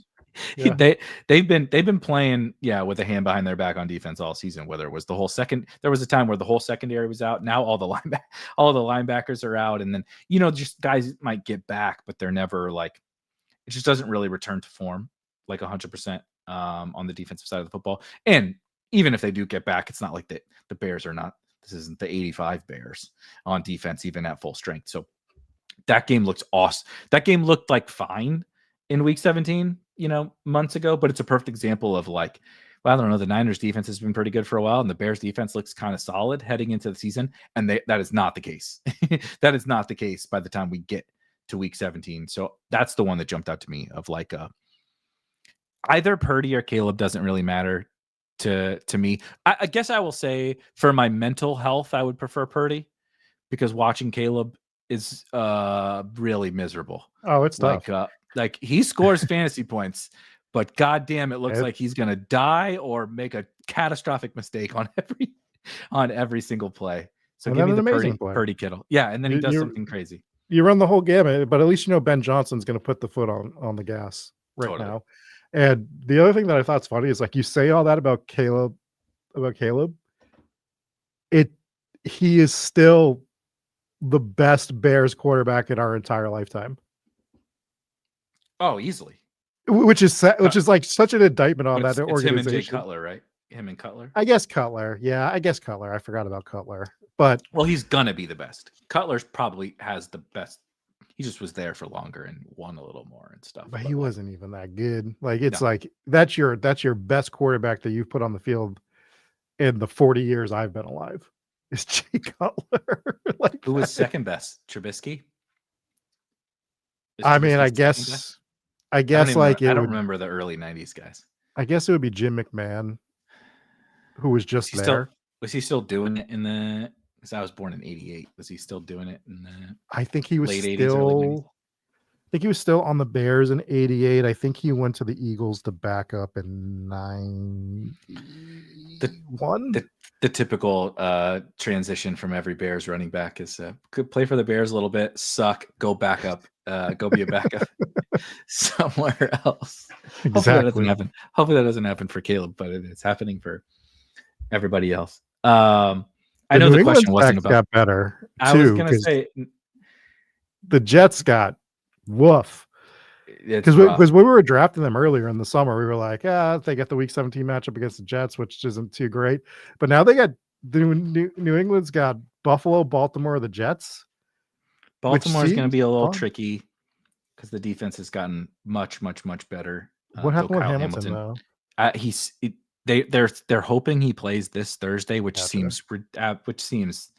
Yeah. They've been playing with a hand behind their back on defense all season. Whether it was the whole there was a time where the whole secondary was out. Now all the linebackers are out, and then just guys might get back, but they're never like, it just doesn't really return to form like 100% on the defensive side of the football. And even if they do get back, it's not like the Bears are not. This isn't the 85 Bears on defense, even at full strength. So that game looks awesome. That game looked like fine in week 17, months ago, but it's a perfect example of like, well, I don't know, the Niners defense has been pretty good for a while, and the Bears defense looks kind of solid heading into the season. And that is not the case. That is not the case by the time we get to week 17. So that's the one that jumped out to me of like either Purdy or Caleb doesn't really matter to me. I guess I will say for my mental health, I would prefer Purdy because watching Caleb is really miserable. Oh, it's tough. Like he scores fantasy points, but goddamn, it looks like he's gonna die or make a catastrophic mistake on every single play. So give me the Purdy Kittle. Yeah, and then he does something crazy. You run the whole gamut, but at least Ben Johnson's gonna put the foot on the gas now. And the other thing that I thought's funny is like you say all that about Caleb. He is still the best Bears quarterback in our entire lifetime. Oh, easily. Which is like such an indictment on that organization. Him and Jay Cutler, right? Him and Cutler. I guess Cutler. Yeah, I guess Cutler. I forgot about Cutler. But he's gonna be the best. Cutler's probably has the best. He just was there for longer and won a little more and stuff. But he wasn't even that good. Like it's like that's your best quarterback that you've put on the field in the 40 years I've been alive. Is Jay Cutler. Like who was second best? Trubisky? I mean, I guess I don't remember the early 90s guys. I guess it would be Jim McMahon, who was just there. Was he still doing it in the? Because I was born in '88. Was he still doing it in the? I think he was late still. 80s, early 90s? I think he was still on the Bears in '88. I think he went to the Eagles to back up in '91. The typical transition from every Bears running back is could play for the Bears a little bit, suck, go back up, go be a backup somewhere else. Exactly. Hopefully that doesn't happen for Caleb, but it's happening for everybody else. I know the question wasn't about. Got better. I was going to say the Jets got woof. Because when we were drafting them earlier in the summer, we were like, they got the week 17 matchup against the Jets, which isn't too great. But now they got New England's got Buffalo, Baltimore, the Jets. Baltimore is going to be a little tricky because the defense has gotten much, much, much better. What happened with Hamilton though? They're hoping he plays this Thursday, which Gotcha. seems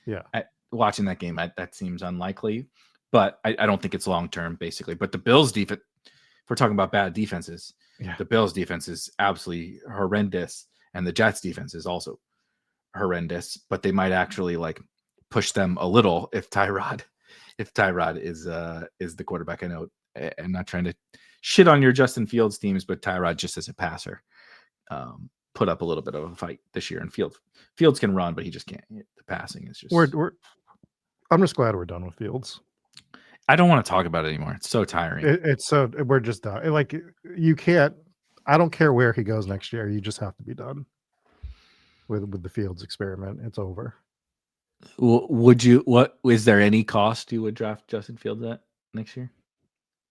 Yeah. Watching that game, that seems unlikely, but I don't think it's long term, basically. But the Bills defense, if we're talking about bad defenses, the Bills defense is absolutely horrendous, and the Jets defense is also horrendous. But they might actually like push them a little if Tyrod is the quarterback. I know I'm not trying to shit on your Justin Fields teams, but Tyrod just as a passer put up a little bit of a fight this year. And Fields can run, but he just can't. The passing is just. I'm just glad we're done with Fields. I don't want to talk about it anymore. It's so tiring. We're just done. Like you can't. I don't care where he goes next year. You just have to be done with the Fields experiment. It's over. Would you? What is there any cost you would draft Justin Fields at next year?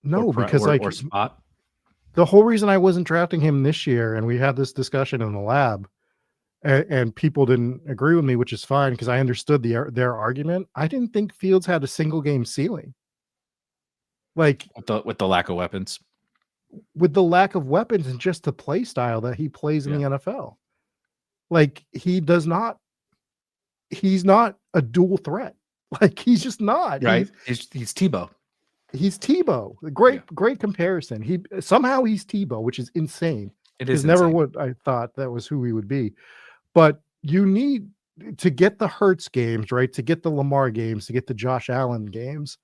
No, because or spot. The whole reason I wasn't drafting him this year, and we had this discussion in the lab, and people didn't agree with me, which is fine because I understood their argument. I didn't think Fields had a single game ceiling. Like with the lack of weapons, with the lack of weapons and just the play style that he plays in the NFL. Like he's not a dual threat. Like he's just not. Right. He's Tebow. He's Tebow. Great comparison. He's Tebow, which is insane. It is never what I thought that was who he would be. But you need to get the Hurts games, right? To get the Lamar games, to get the Josh Allen games.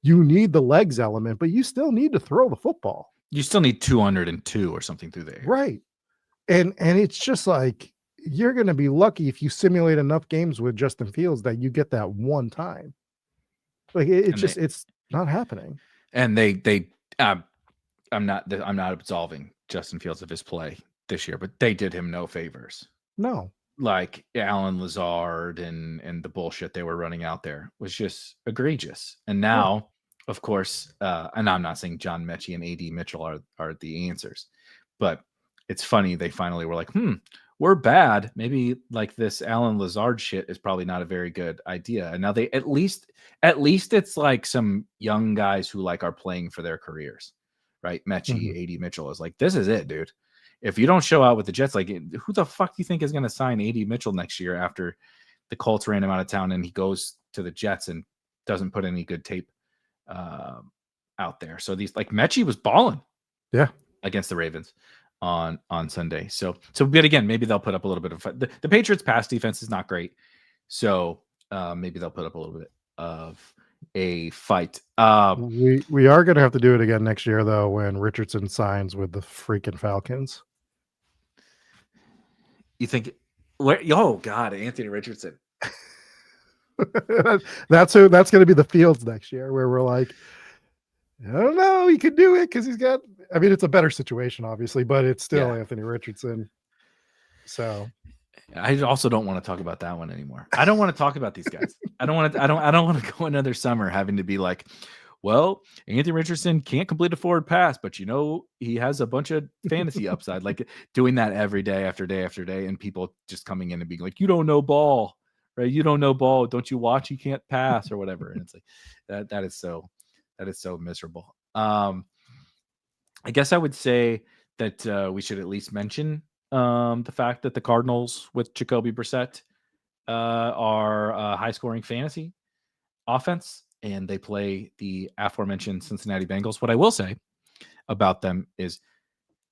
You need the legs element, but you still need to throw the football. You still need 202 or something through there. Right. And it's just like, you're going to be lucky if you simulate enough games with Justin Fields that you get that one time. Like it's not happening. And I'm not absolving Justin Fields of his play this year, but they did him no favors. No. Like Alan Lazard and the bullshit they were running out there was just egregious. And now, of course, and I'm not saying John Mechie and AD Mitchell are the answers, but it's funny. They finally were like, we're bad. Maybe like this Alan Lazard shit is probably not a very good idea. And now they at least it's like some young guys who like are playing for their careers, right? Mechie, AD Mitchell is like, this is it, dude. If you don't show out with the Jets, like who the fuck do you think is going to sign AD Mitchell next year after the Colts ran him out of town and he goes to the Jets and doesn't put any good tape out there? So these like Mechie was balling, against the Ravens on Sunday. So but again, maybe they'll put up a little bit of the Patriots pass defense is not great. So maybe they'll put up a little bit of a fight. We are going to have to do it again next year though, when Richardson signs with the freaking Falcons. You think oh God, Anthony Richardson. That's going to be the Fields next year where we're like, I don't know, he could do it because he's got, I mean, it's a better situation, obviously, but it's still Anthony Richardson. So I also don't want to talk about that one anymore. I don't want to talk about these guys. I don't want to go another summer having to be like, well, Anthony Richardson can't complete a forward pass, but he has a bunch of fantasy upside, like doing that every day after day after day, and people just coming in and being like, you don't know ball, right? You don't know ball. Don't you watch? You can't pass or whatever. And it's like that is so miserable. I guess I would say that we should at least mention the fact that the Cardinals with Jacoby Brissett are a high-scoring fantasy offense, and they play the aforementioned Cincinnati Bengals. What I will say about them is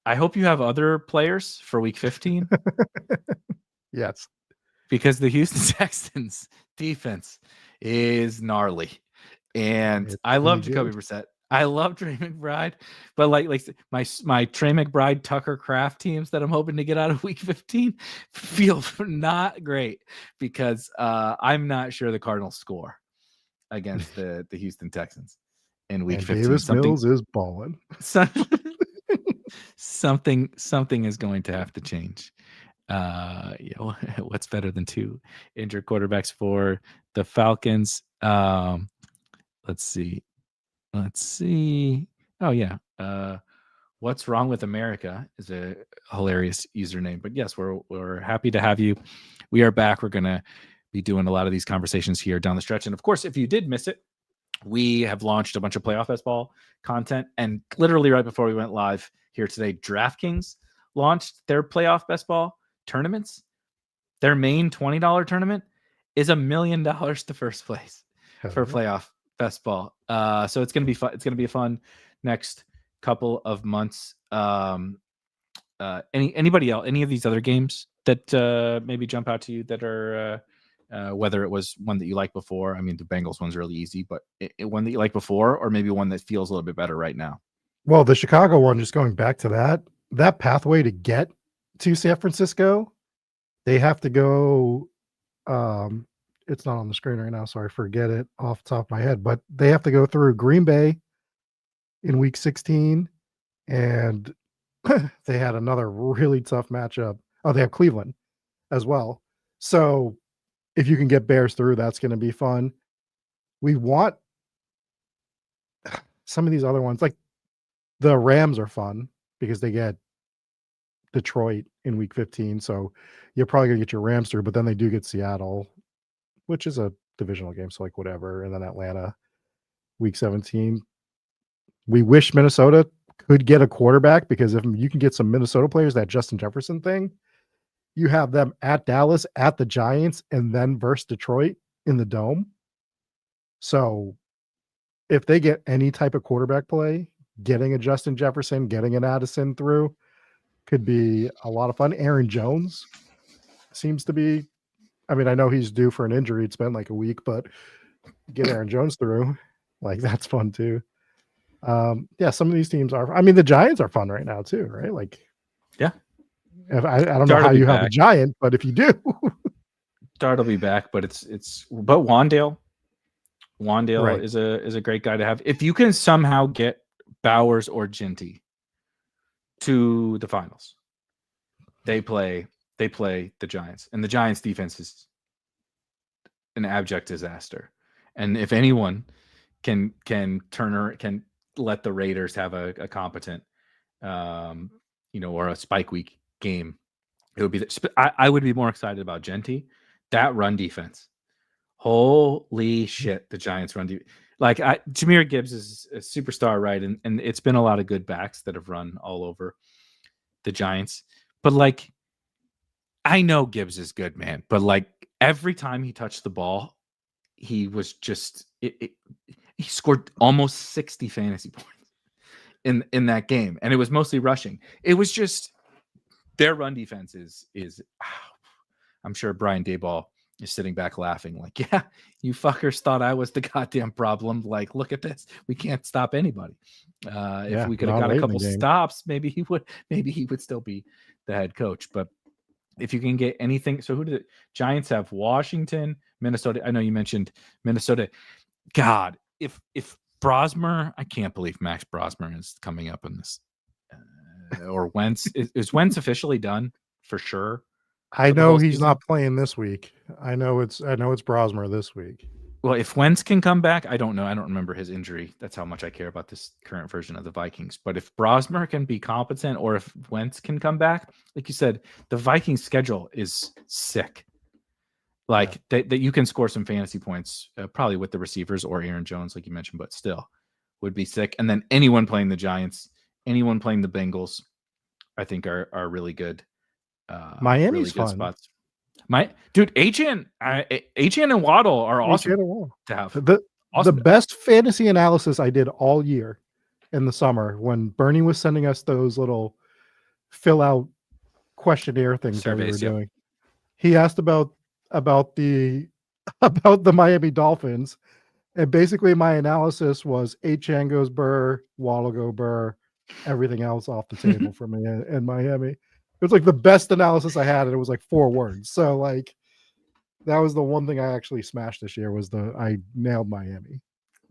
I hope you have other players for Week 15. Yes. Because the Houston Texans defense is gnarly. And I love Jacoby Brissett. I love Trey McBride, but like my Trey McBride Tucker Kraft teams that I'm hoping to get out of Week 15 feel not great because I'm not sure the Cardinals score against the Houston Texans in Week 15. Davis Mills is balling. Something is going to have to change. What's better than two injured quarterbacks for the Falcons? Let's see. Oh yeah. What's Wrong with America is a hilarious username. But yes, we're happy to have you. We are back. We're gonna be doing a lot of these conversations here down the stretch. And of course, if you did miss it, we have launched a bunch of playoff best ball content. And literally right before we went live here today, DraftKings launched their playoff best ball tournaments, their main $20 tournament is $1 million to first place for playoff best ball. So it's going to be fun. It's going to be a fun next couple of months. Anybody else, any of these other games that maybe jump out to you that are whether it was one that you liked before? I mean, the Bengals one's really easy, but one that you liked before, or maybe one that feels a little bit better right now. Well, the Chicago one, just going back to that pathway to get to San Francisco, they have to go. It's not on the screen right now, so I forget it off the top of my head, but they have to go through Green Bay in week 16, and they had another really tough matchup. Oh, they have Cleveland as well. So if you can get Bears through, that's going to be fun. We want some of these other ones, like the Rams are fun because they get Detroit in week 15. So you're probably going to get your Rams through, but then they do get Seattle, which is a divisional game. So like whatever. And then Atlanta week 17. We wish Minnesota could get a quarterback, because if you can get some Minnesota players, that Justin Jefferson thing, you have them at Dallas, at the Giants, and then versus Detroit in the Dome. So if they get any type of quarterback play, getting a Justin Jefferson, getting an Addison through could be a lot of fun. Aaron Jones seems to be, I mean, I know he's due for an injury. It's been like a week, but get Aaron Jones through, like that's fun too. Yeah, some of these teams are, I mean, the Giants are fun right now too, right? Like, yeah. I don't know how you have a giant, but if you do, Dart will be back, but but Wandale right. is a great guy to have. If you can somehow get Bowers or Ginty to the finals, they play the Giants, and the Giants defense is an abject disaster. And if anyone can let the Raiders have a competent, or a spike week game, it would be. I would be more excited about Ginty. That run defense, holy shit! The Giants run defense. Like Jahmyr Gibbs is a superstar, right? And it's been a lot of good backs that have run all over the Giants. But like, I know Gibbs is good, man. But like every time he touched the ball, he was just he scored almost 60 fantasy points in that game, and it was mostly rushing. It was just their run defense is. I'm sure Brian Daboll is sitting back laughing, like, yeah, you fuckers thought I was the goddamn problem. Like, look at this. We can't stop anybody. If we could have got a couple stops, maybe he would still be the head coach. But if you can get anything, so who did the Giants have? Washington, Minnesota. I know you mentioned Minnesota. God, if Brosmer, I can't believe Max Brosmer is coming up in this. Or Wentz. Is Wentz officially done for sure? I know he's not playing this week. I know it's Brosmer this week. Well, if Wentz can come back, I don't know. I don't remember his injury. That's how much I care about this current version of the Vikings. But if Brosmer can be competent, or if Wentz can come back, like you said, the Vikings schedule is sick. Like that you can score some fantasy points, probably with the receivers or Aaron Jones, like you mentioned, but still would be sick. And then anyone playing the Giants, anyone playing the Bengals, I think are really good. Miami's really good fun. spots. Achane and Waddle are awesome to have. The best fantasy analysis I did all year in the summer, when Bernie was sending us those little fill out questionnaire things surveys, that we were doing. He asked about the Miami Dolphins, and basically my analysis was Achane goes Burr, Waddle go Burr, everything else off the table for me in Miami. It was like the best analysis I had, and it was like 4 words. So like that was the one thing I actually smashed this year, was I nailed Miami.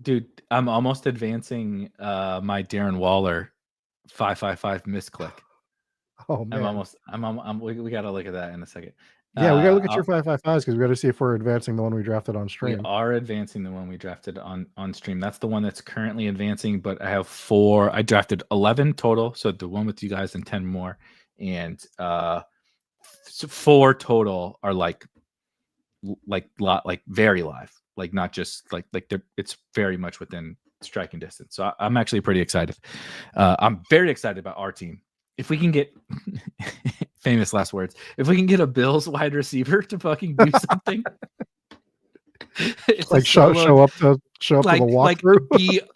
Dude, I'm almost advancing my Darren Waller 555 misclick. Oh man. We got to look at that in a second. Yeah, we got to look at your 555s, because we got to see if we're advancing the one we drafted on stream. We are advancing the one we drafted on stream. That's the one that's currently advancing, but I have 4. I drafted 11 total, so the one with you guys and 10 more. And 4 total are like very live, like not just like it's very much within striking distance. So I'm actually pretty excited. I'm very excited about our team if we can get famous last words, if we can get a Bills wide receiver to fucking do something, it's like show up to the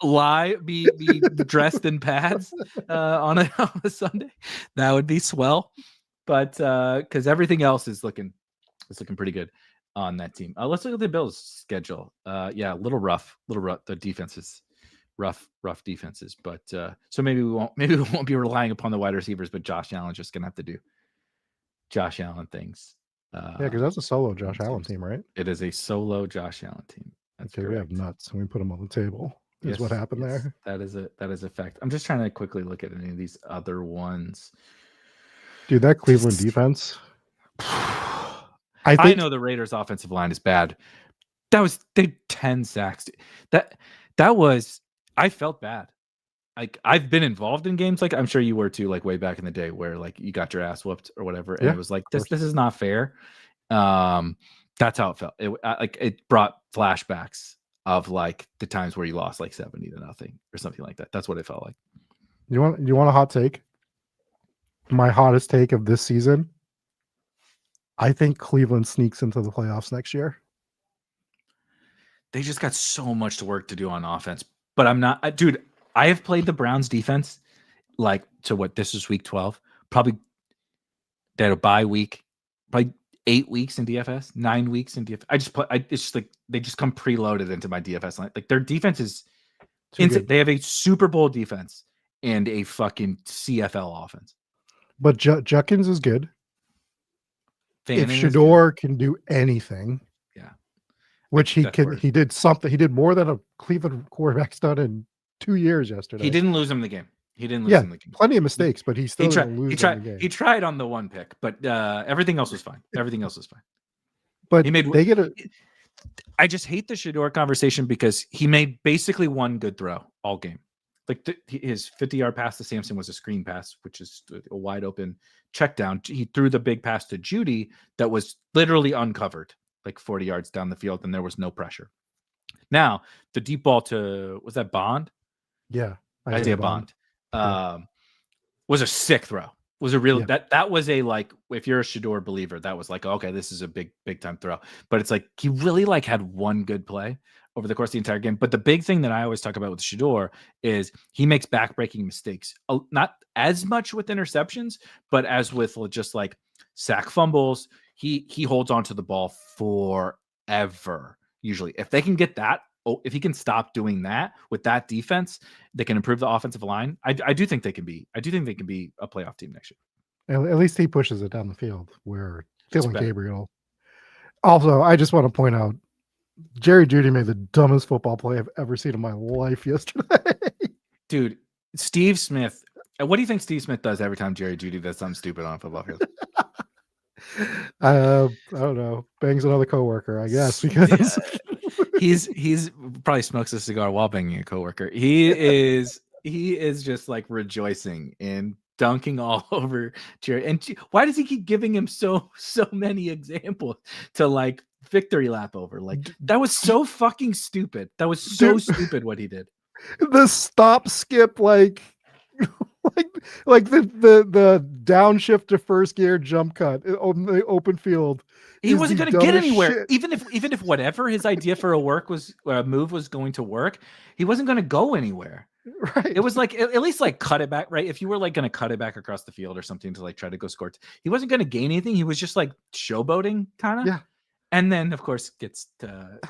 walkthrough. be dressed in pads on a Sunday. That would be swell. But because everything else is looking pretty good on that team. Let's look at the Bills schedule. Yeah, a little rough. The defenses, rough defenses. But so maybe we won't be relying upon the wide receivers, but Josh Allen's just gonna have to do Josh Allen things. Yeah, because that's a solo Josh Allen team, right? It is a solo Josh Allen team. That's okay, correct. We have nuts and we put them on the table. Is what happened there. That is a fact. I'm just trying to quickly look at any of these other ones. Dude, that Cleveland defense. I know the Raiders' offensive line is bad. They 10 sacks. That was, I felt bad. Like I've been involved in games, like I'm sure you were too, like way back in the day, where like you got your ass whooped or whatever, and it was like this is not fair. That's how it felt. It brought flashbacks of like the times where you lost like 70-0 or something like that. That's what it felt like. You want a hot take? My hottest take of this season. I think Cleveland sneaks into the playoffs next year. They just got so much work to do on offense, but I'm not, dude. I have played the Browns defense like to what this is week 12. Probably they had a bye week, probably 8 weeks in DFS, 9 weeks in DFS. It's just like they just come preloaded into my DFS line. Like their defense is insane. They have a Super Bowl defense and a fucking CFL offense. But Judkins is good. If Shador can do anything, which he did something. He did more than a Cleveland quarterback's done in 2 years yesterday. He didn't lose him the game. Him the game. Plenty of mistakes, but he still didn't lose the game. He tried on the one pick, but everything else was fine. But I just hate the Shador conversation because he made basically one good throw all game. Like his 50-yard pass to Sampson was a screen pass, which is a wide open check down. He threw the big pass to Judy that was literally uncovered, like 40 yards down the field, and there was no pressure. Now, the deep ball to, was that Bond? Yeah. Isaiah Bond. Was a sick throw. Was a real that was a, like, if you're a Shador believer, that was like, okay, this is a big time throw. But it's like he really like had one good play over the course of the entire game. But the big thing that I always talk about with Shador is he makes backbreaking mistakes. Not as much with interceptions, but as with just like sack fumbles. He holds on to the ball forever. Usually, if they can get that, if he can stop doing that with that defense, they can improve the offensive line. I do think they can be. I do think they can be a playoff team next year. At least he pushes it down the field. Where Dylan Gabriel. Also, I just want to point out, Jerry Judy made the dumbest football play I've ever seen in my life yesterday. Dude, Steve Smith. What do you think Steve Smith does every time Jerry Judy does something stupid on a football field? I don't know. Bangs another coworker, I guess, because he's probably smokes a cigar while banging a coworker. He is just like rejoicing and dunking all over Jerry. And why does he keep giving him so many examples to like victory lap over? Like that was so fucking stupid. That was so stupid what he did. The stop skip, like the downshift to first gear jump cut on the open field. He wasn't going to get anywhere. Even if whatever his idea for a move was going to work, he wasn't going to go anywhere. Right. It was like at least like cut it back, right? If you were like going to cut it back across the field or something to like try to go score, he wasn't going to gain anything. He was just like showboating, kind of. Yeah. And then, of course, gets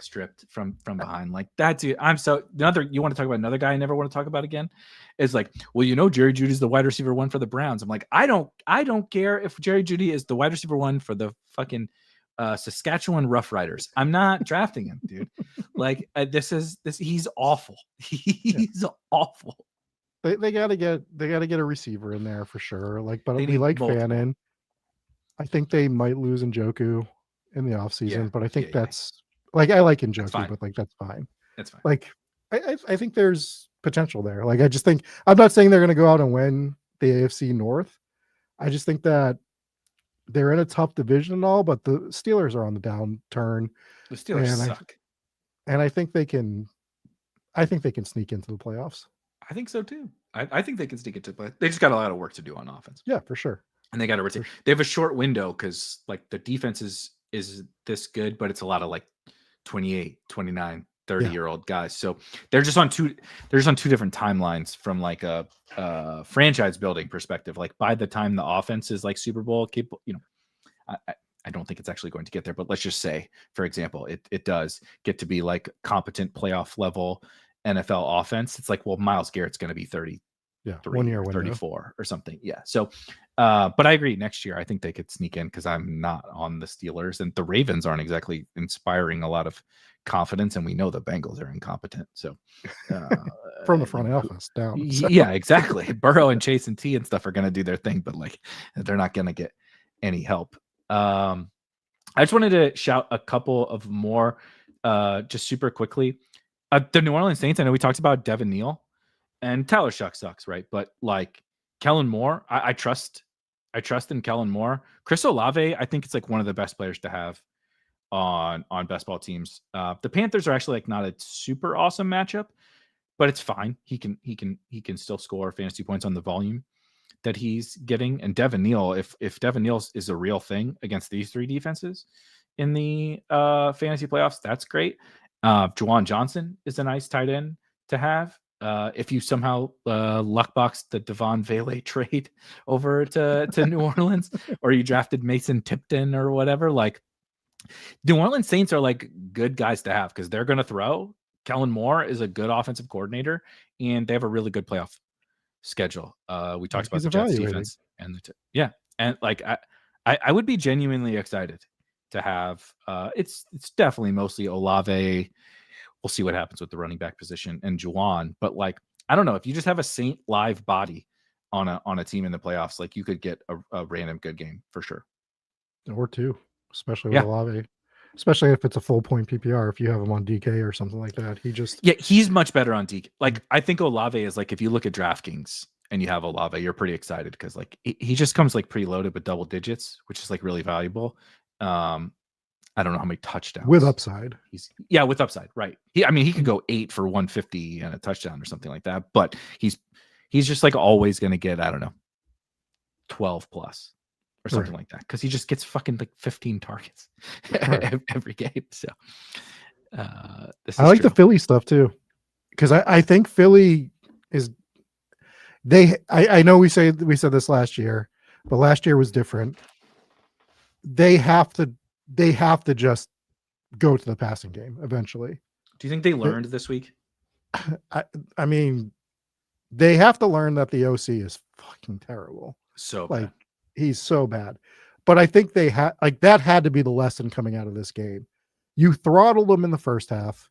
stripped from behind. Like that dude. You want to talk about another guy I never want to talk about again? Is like, well, Jerry Judy's the wide receiver one for the Browns. I'm like, I don't care if Jerry Judy is the wide receiver one for the fucking Saskatchewan Roughriders. I'm not drafting him, dude. Like he's awful. He's awful. They gotta get a receiver in there for sure. Like, but we like Fannin. I think they might lose Njoku in the offseason, but I think that's like, I like Njoku, but like that's fine. That's fine. Like I think there's potential there. Like I just think, I'm not saying they're gonna go out and win the AFC North. I just think that they're in a tough division and all, but the Steelers are on the downturn. The Steelers suck. And I think they can sneak into the playoffs. I think so too. I think they can sneak it to play. They just got a lot of work to do on offense. Yeah, for sure. And they got to retain. They have a short window because like the defense is this good, but it's a lot of like 28, 29, 30-year-old guys. So they're just on two different timelines from like a franchise building perspective. Like by the time the offense is like Super Bowl capable, I don't think it's actually going to get there, but let's just say, for example, it does get to be like competent playoff level NFL offense. It's like, well, Myles Garrett's going to be 30. Yeah, 1 year window. 34 or something. Yeah. So, but I agree. Next year, I think they could sneak in because I'm not on the Steelers, and the Ravens aren't exactly inspiring a lot of confidence, and we know the Bengals are incompetent. So, from the front office down. So. Yeah, exactly. Burrow and Chase and T and stuff are going to do their thing, but like they're not going to get any help. I just wanted to shout a couple of more, just super quickly. The New Orleans Saints. I know we talked about Devin Neal. And Tyler Shuck sucks, right? But like Kellen Moore, I trust in Kellen Moore. Chris Olave, I think it's like one of the best players to have on best ball teams. The Panthers are actually like not a super awesome matchup, but it's fine. He can still score fantasy points on the volume that he's getting. And Devin Neal, if Devin Neal is a real thing against these three defenses in the fantasy playoffs, that's great. Juwan Johnson is a nice tight end to have. If you somehow luckbox the Devon Vele trade over to New Orleans, or you drafted Mason Tipton or whatever, like New Orleans Saints are like good guys to have because they're going to throw. Kellen Moore is a good offensive coordinator, and they have a really good playoff schedule. We talked about the Jets defense and and like I would be genuinely excited to have. It's definitely mostly Olave. We'll see what happens with the running back position and Juwan, but like I don't know, if you just have a Saint live body on a team in the playoffs, like you could get a random good game for sure, or two, especially with Olave, especially if it's a full point PPR. If you have him on DK or something like that, he's much better on DK. Like I think Olave is like, if you look at DraftKings and you have Olave, you're pretty excited because like he just comes like preloaded with double digits, which is like really valuable. I don't know how many touchdowns with upside. With upside, right? He could go 8 for 150 and a touchdown or something like that, but he's just like always going to get, I don't know, 12 plus or something like that, because he just gets fucking like 15 targets every game. So I like the Philly stuff too, because I think Philly is I know we said this last year, but last year was different. They have to just go to the passing game eventually. Do you think they learned this week? I mean, they have to learn that the OC is fucking terrible. So like he's so bad. But I think they had that had to be the lesson coming out of this game. You throttled them in the first half,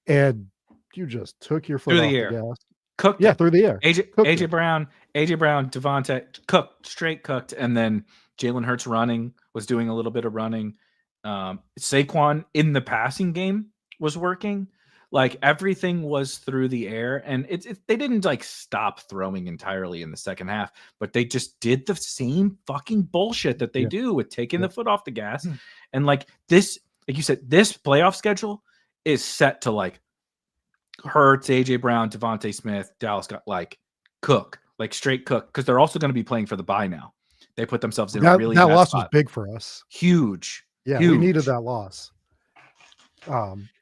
and you just took your foot off the gas. Cooked. Yeah, through the air. AJ Brown, Devontae straight cooked, and then Jalen Hurts was doing a little bit of running. Saquon in the passing game was working. Like everything was through the air, and they didn't like stop throwing entirely in the second half, but they just did the same fucking bullshit that they do with taking the foot off the gas. And like this, like you said, this playoff schedule is set to like Hurts, AJ Brown, Devontae Smith, Dallas got like straight cook, because they're also going to be playing for the bye now. They put themselves in a really that bad loss spot. Was big for us. Huge. Yeah, huge. We needed that loss.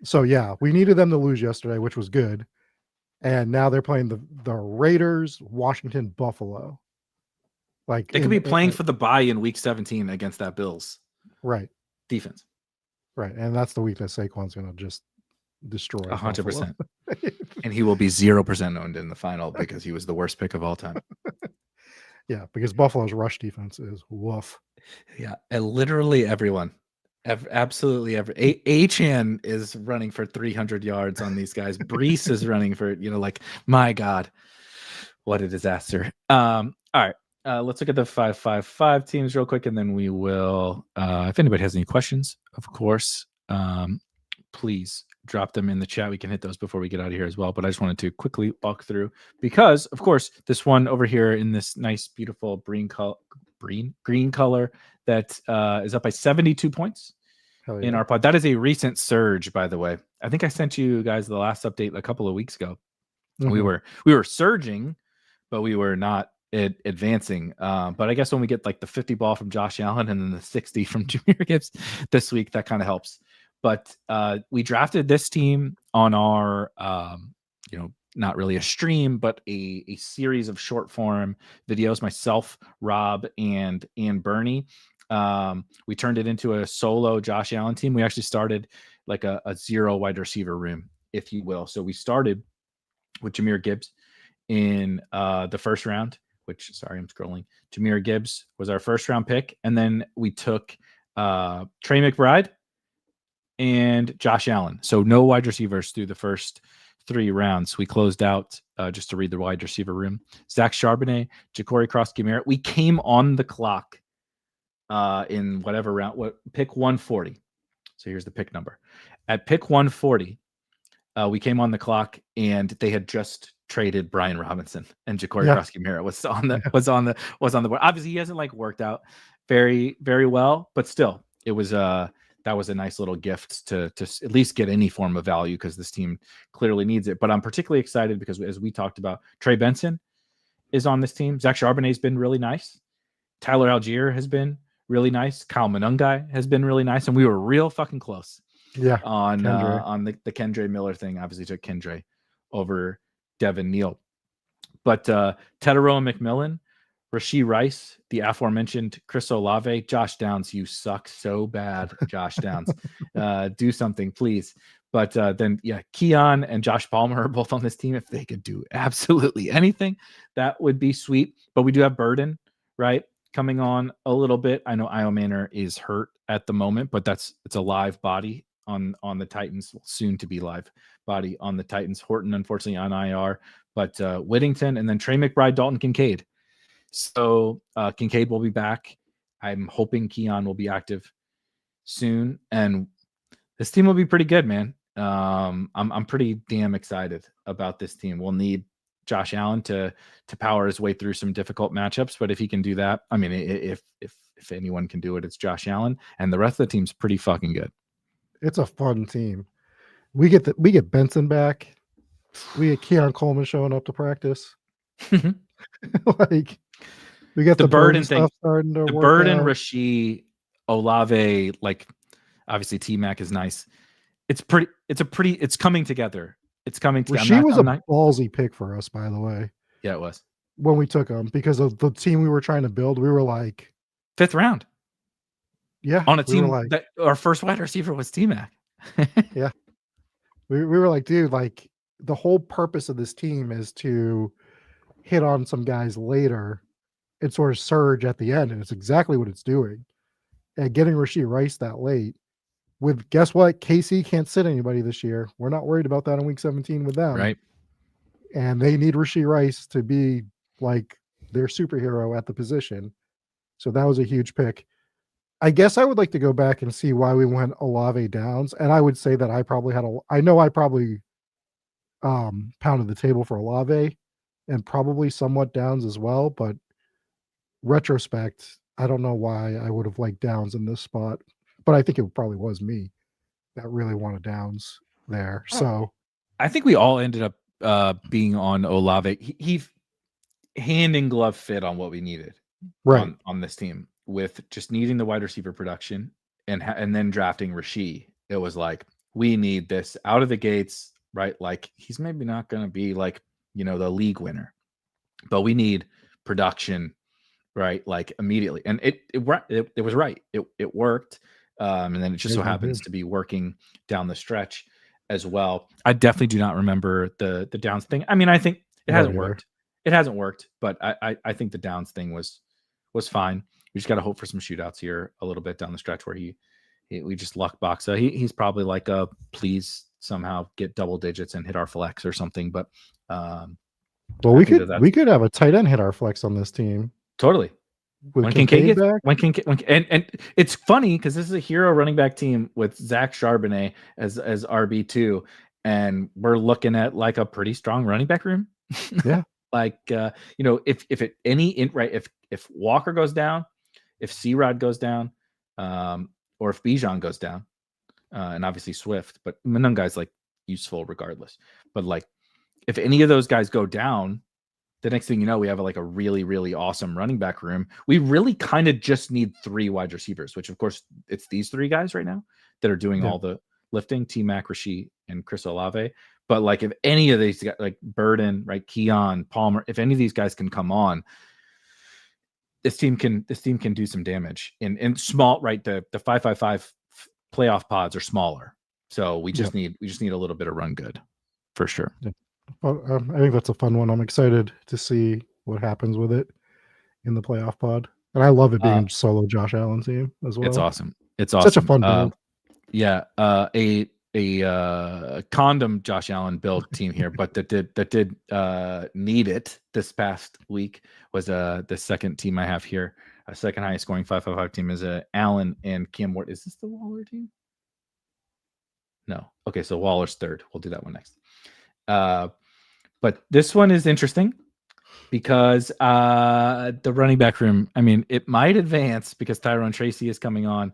So yeah, we needed them to lose yesterday, which was good. And now they're playing the Raiders, Washington, Buffalo. Like they could be playing for the bye in week 17 against that Bills defense. Right. And that's the week that Saquon's going to just destroy 100%. And he will be 0% owned in the final because he was the worst pick of all time. Yeah, because Buffalo's rush defense is woof. Yeah, and literally everyone. Absolutely every Achan is running for 300 yards on these guys. Brees is running for, like, my God, what a disaster. All right, let's look at the 5-5-5 teams real quick, and then we will, if anybody has any questions, of course, please drop them in the chat. We can hit those before we get out of here as well. But I just wanted to quickly walk through, because, of course, this one over here in this nice, beautiful green color that is up by 72 points. In our pod. That is a recent surge, by the way. I think I sent you guys the last update a couple of weeks ago. Mm-hmm. We were surging but we were not advancing. But I guess when we get like the 50 ball from Josh Allen and then the 60 from Jahmyr Gibbs this week, that kind of helps. But we drafted this team on our, not really a stream, but a series of short form videos. Myself, Rob, and Bernie. We turned it into a solo Josh Allen team. We actually started like a 0 wide receiver room, if you will. So we started with Jahmyr Gibbs in the first round, which, sorry, I'm scrolling. Jahmyr Gibbs was our first round pick. And then we took Trey McBride and Josh Allen. So no wide receivers through the first 3 rounds. We closed out, just to read the wide receiver room, Zach Charbonnet, Ja'Cory Cross-Gamera. We came on the clock in whatever round, pick 140. So here's the pick number. At pick 140, we came on the clock and they had just traded Brian Robinson, and Ja'Cory Cross-Gamera was on the board. Obviously, he hasn't like worked out very, very well, but still, it was that was a nice little gift to at least get any form of value, because this team clearly needs it. But I'm particularly excited because, as we talked about, Trey Benson is on this team. Zach Charbonnet has been really nice. Tyler Algier has been really nice. Kyle Monungai has been really nice, and we were real fucking close. Yeah, on the Kendre Miller thing. Obviously took Kendre over Devin Neal. But Tedero McMillan, Rashee Rice, the aforementioned Chris Olave, Josh Downs, you suck so bad, Josh Downs. Do something, please. But then, Keon and Josh Palmer are both on this team. If they could do absolutely anything, that would be sweet. But we do have Burden, right, coming on a little bit. I know Io Manor is hurt at the moment, but it's a live body on the Titans, soon to be live body on the Titans. Horton, unfortunately, on IR, but Whittington, and then Trey McBride, Dalton Kincaid. So Kincaid will be back. I'm hoping Keon will be active soon, and this team will be pretty good, man. I'm pretty damn excited about this team. We'll need Josh Allen to power his way through some difficult matchups, but if he can do that, I mean, if anyone can do it, it's Josh Allen, and the rest of the team's pretty fucking good. It's a fun team. We get Benson back. We get Keon Coleman showing up to practice. Like, we got the Burden thing starting to work. The Burden, Rashee, Olave, like, obviously T-Mac is nice. It's coming together. It's coming together. Rashee was a ballsy pick for us, by the way. Yeah, it was. When we took him, because of the team we were trying to build, we were like 5th round. Yeah, on a team that our first wide receiver was T-Mac. Yeah, we were like, dude, like, the whole purpose of this team is to hit on some guys later and sort of surge at the end, and it's exactly what it's doing. And getting Rashee Rice that late, with, guess what, KC can't sit anybody this year. We're not worried about that in week 17 with them, right? And they need Rashee Rice to be like their superhero at the position. So that was a huge pick. I guess I would like to go back and see why we went Olave Downs. And I would say that I probably pounded the table for Olave and probably somewhat Downs as well. But retrospect, I don't know why I would have liked Downs in this spot, but I think it probably was me that really wanted Downs there. So I think we all ended up being on Olave. He hand in glove fit on what we needed, right, on this team, with just needing the wide receiver production and then drafting Rashee. It was like, we need this out of the gates, right? Like, he's maybe not going to be like, the league winner, but we need production, right? Like, immediately. And it was right. It worked. And then it just so happens to be working down the stretch as well. I definitely do not remember the Downs thing. I mean, I think it hasn't worked. It hasn't worked, but I think the Downs thing was fine. We just got to hope for some shootouts here a little bit down the stretch where we just luck box. He's probably like please somehow get double digits and hit our flex or something. But well, we could have a tight end hit our flex on this team. Totally. When Kincaid back, and it's funny because this is a hero running back team with Zach Charbonnet as RB2, and we're looking at like a pretty strong running back room. Yeah. Like, if Walker goes down, if C-Rod goes down, or if Bijan goes down, and obviously Swift, but Monungai's like useful regardless. But like, if any of those guys go down, the next thing you know, we have like a really, really awesome running back room. We really kind of just need 3 wide receivers, which of course it's these 3 guys right now that are doing all the lifting, T-Mac, Rasheed, and Chris Olave. But like if any of these guys, like Burden, right, Keon, Palmer, if any of these guys can come on, this team can do some damage in small, right? The 5-5-5 playoff pods are smaller. So we just need a little bit of run good for sure. Yeah. Well, I think that's a fun one. I'm excited to see what happens with it in the playoff pod. And I love it being solo Josh Allen team as well. It's awesome. It's awesome. Such a fun build. A condom Josh Allen build team here, but that did need it this past week was the second team I have here. A second highest scoring 5-5-5 team is Allen and Cam Ward. Is this the Waller team? No. Okay, so Waller's third. We'll do that one next. But this one is interesting because the running back room, I mean, it might advance because Tyrone Tracy is coming on.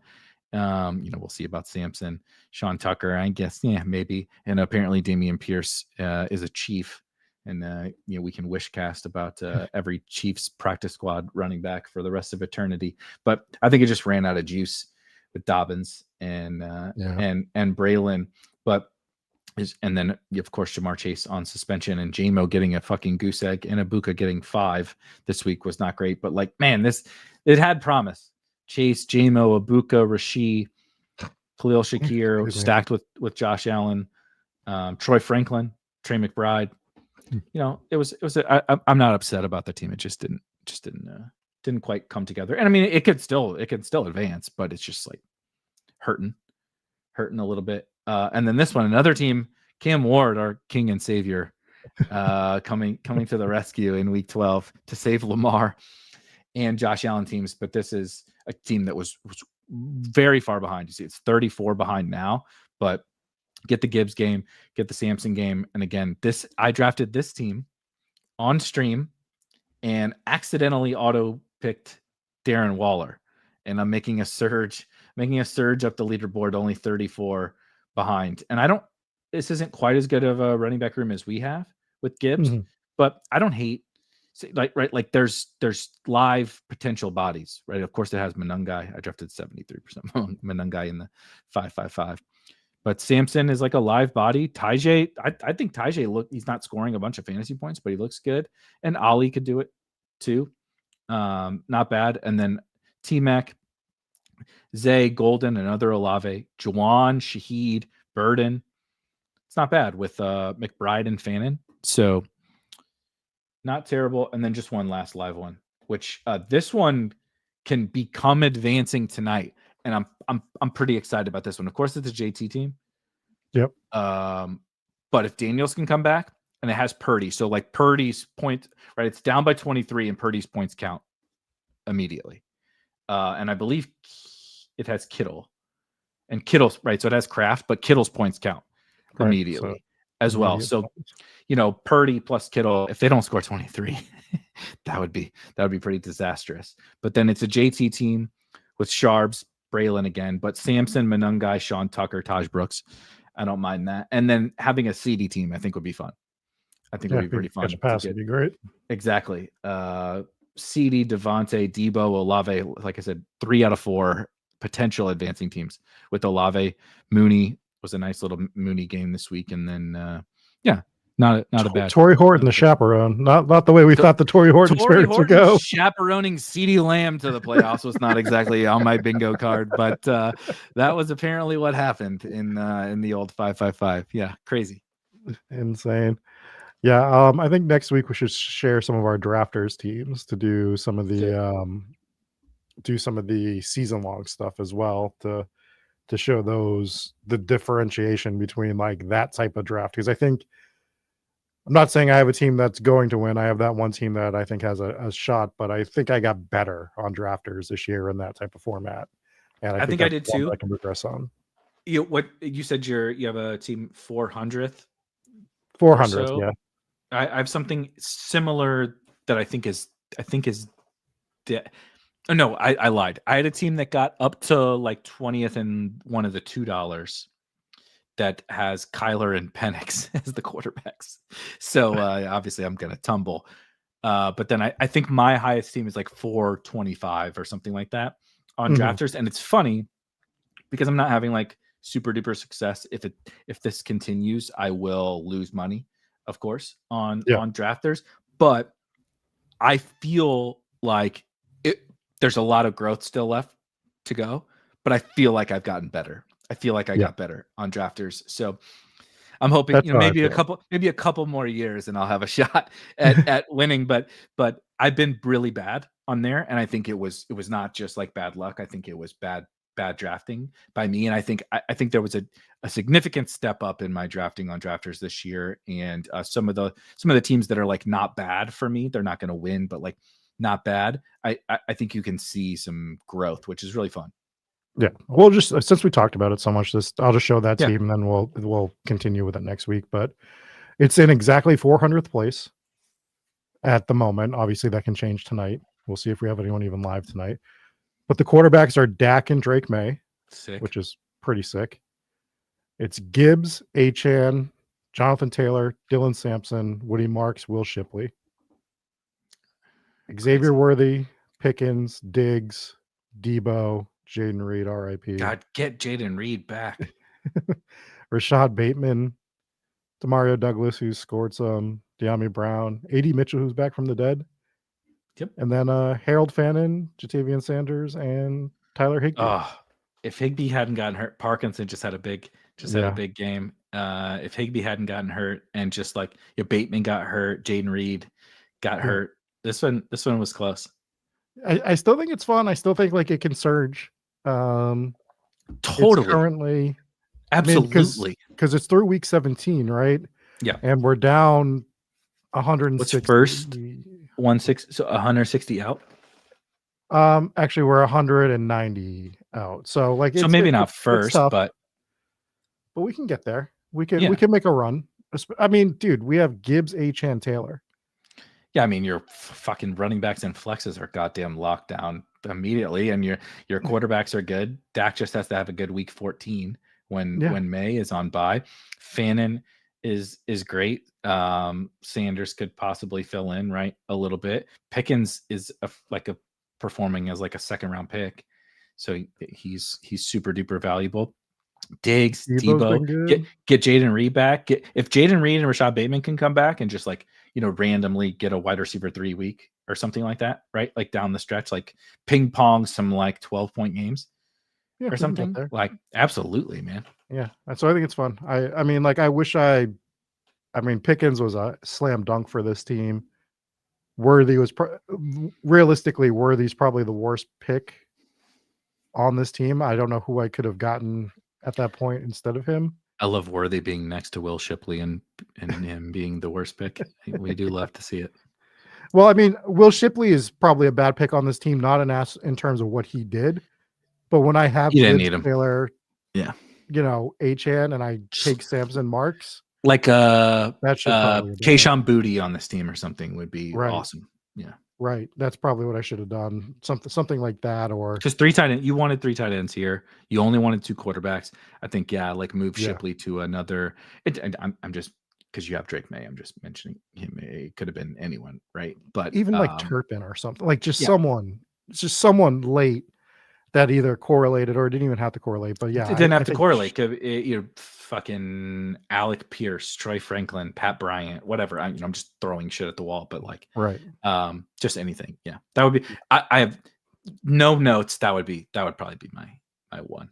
We'll see about Sampson, Sean Tucker, I guess, maybe. And apparently Damian Pierce is a Chief. And, we can wish cast about every Chiefs practice squad running back for the rest of eternity. But I think it just ran out of juice with Dobbins and Braylon. And then, of course, Jamar Chase on suspension and J-Mo getting a fucking goose egg and Ibuka getting 5 this week was not great. But, like, man, it had promise. Chase, J-Mo, Ibuka, Rasheed, Khalil Shakir, stacked with Josh Allen, Troy Franklin, Trey McBride. It was. I'm not upset about the team. It just didn't quite come together. And I mean, it could still advance, but it's just like hurting a little bit. And then this one, another team, Cam Ward, our king and savior, coming to the rescue in week 12 to save Lamar and Josh Allen teams. But this is a team that was very far behind. You see, it's 34 behind now, but get the Gibbs game, get the Sampson game. And again, I drafted this team on stream and accidentally auto picked Darren Waller. And I'm making a surge up the leaderboard, only 34 behind. And this isn't quite as good of a running back room as we have with Gibbs, but I don't hate there's live potential bodies, right? Of course it has Manungai. I drafted 73% Manungai in the 5-5-5. But Sampson is like a live body. Tajay, I think Tajay he's not scoring a bunch of fantasy points, but he looks good. And Ali could do it too. Not bad. And then T-Mac, Zay, Golden, another Olave, Juwan, Shaheed, Burden. It's not bad with McBride and Fannin. So not terrible. And then just one last live one, which this one can become advancing tonight. And I'm pretty excited about this one. Of course, it's a JT team. Yep. But if Daniels can come back, and it has Purdy, so like Purdy's point, right? It's down by 23, and Purdy's points count immediately. And I believe it has Kittle, and Kittle's right. So it has Kraft, but Kittle's points count immediately as well. So Purdy plus Kittle, if they don't score 23, that would be pretty disastrous. But then it's a JT team with Sharps, Braylon again, but Sampson, Manungai, Sean Tucker, Taj Brooks. I don't mind that. And then having a CD team, I think would be fun. I think would be pretty fun. Catch a pass would be great. Exactly. CD, Devontae, Debo, Olave. Like I said, 3 out of 4 potential advancing teams with Olave. Mooney was a nice little Mooney game this week. And then, not a bad. Torrey Horton, the chaperone. Not the way we thought the Torrey Horton spirits would go. Chaperoning CeeDee Lamb to the playoffs was not exactly on my bingo card, but that was apparently what happened in the old 5-5-5. Yeah, crazy. Insane. Yeah, I think next week we should share some of our drafters teams to do some of the season long stuff as well to show the differentiation between like that type of draft, because I think I'm not saying I have a team that's going to win. I have that one team that I think has a shot, but I think I got better on drafters this year in that type of format. And I think I did too. I can progress on. You said you have a team 400th? 400th, so. Yeah. I have something similar that I think is oh, no, I lied. I had a team that got up to like 20th and one of the $2 that has Kyler and Penix as the quarterbacks. So obviously I'm going to tumble. But then I think my highest team is like 425 or something like that on drafters. And it's funny because I'm not having like super duper success. If this continues, I will lose money, of course, on drafters. But I feel like there's a lot of growth still left to go, but I feel like I've gotten better. I feel like I got better on drafters. So I'm hoping maybe a couple more years and I'll have a shot at winning. But I've been really bad on there, and I think it was not just like bad luck. I think it was bad drafting by me, and I think there was a significant step up in my drafting on drafters this year. And some of the teams that are like not bad for me, they're not going to win, but like not bad. I think you can see some growth, which is really fun. Yeah, we'll just since we talked about it so much, I'll just show that team, and then we'll continue with it next week. But it's in exactly 400th place at the moment. Obviously, that can change tonight. We'll see if we have anyone even live tonight. But the quarterbacks are Dak and Drake May, which is pretty sick. It's Gibbs, Achane, Jonathan Taylor, Dylan Sampson, Woody Marks, Will Shipley, Xavier Worthy, Pickens, Diggs, Debo, Jaden Reed, RIP. God, get Jaden Reed back. Rashad Bateman, Demario Douglas, who scored some, De'Ami Brown, A.D. Mitchell, who's back from the dead. Yep. And then Harold Fannin, Jatavian Sanders, and Tyler Higbee. Oh, if Higbee hadn't gotten hurt, Parkinson just had a big game. If Higbee hadn't gotten hurt and just like Bateman got hurt, Jaden Reed got hurt. This one was close. I still think it's fun. I still think like it can surge. Totally. It's currently, absolutely, because it's through week 17, right? Yeah, and we're down 160. What's first? 160, so 160 out. Actually, we're 190 out. So like, so maybe not first, but we can get there. We can make a run. I mean, dude, we have Gibbs, Achane, Taylor. Yeah, I mean, your fucking running backs and flexes are goddamn locked down immediately, and your quarterbacks are good. Dak just has to have a good week 14 when May is on bye. Fannin is great. Sanders could possibly fill in right a little bit. Pickens is performing as like a second round pick, so he's super duper valuable. Diggs, Debo, get Jaden Reed back. If Jaden Reed and Rashad Bateman can come back and just like randomly get a wide receiver 3 week or something like that, right? Like down the stretch, like ping pong some like 12-point games or something. Like absolutely, man. Yeah, so I think it's fun. I mean, like I wish I mean, Pickens was a slam dunk for this team. Worthy was realistically Worthy's probably the worst pick on this team. I don't know who I could have gotten at that point instead of him. I love Worthy being next to Will Shipley and him being the worst pick. We do love to see it. Well, I mean, Will Shipley is probably a bad pick on this team, not an ass in terms of what he did. But when I have Taylor, Achane, and I take Sampson Marks, like Keyshawn Booty on this team or something would be awesome. Yeah. Right. That's probably what I should have done. Something like that, or just 3 tight ends. You wanted 3 tight ends here. You only wanted 2 quarterbacks. I think, like move Shipley to another. I'm just because you have Drake May. I'm just mentioning him. It could have been anyone, right? But even like Turpin or something, like just someone late that either correlated or didn't even have to correlate. But it didn't have to correlate. Fucking Alec Pierce, Troy Franklin, Pat Bryant, whatever. I'm just throwing shit at the wall, but like, just anything. Yeah, that would be. I have no notes. That would probably be my one.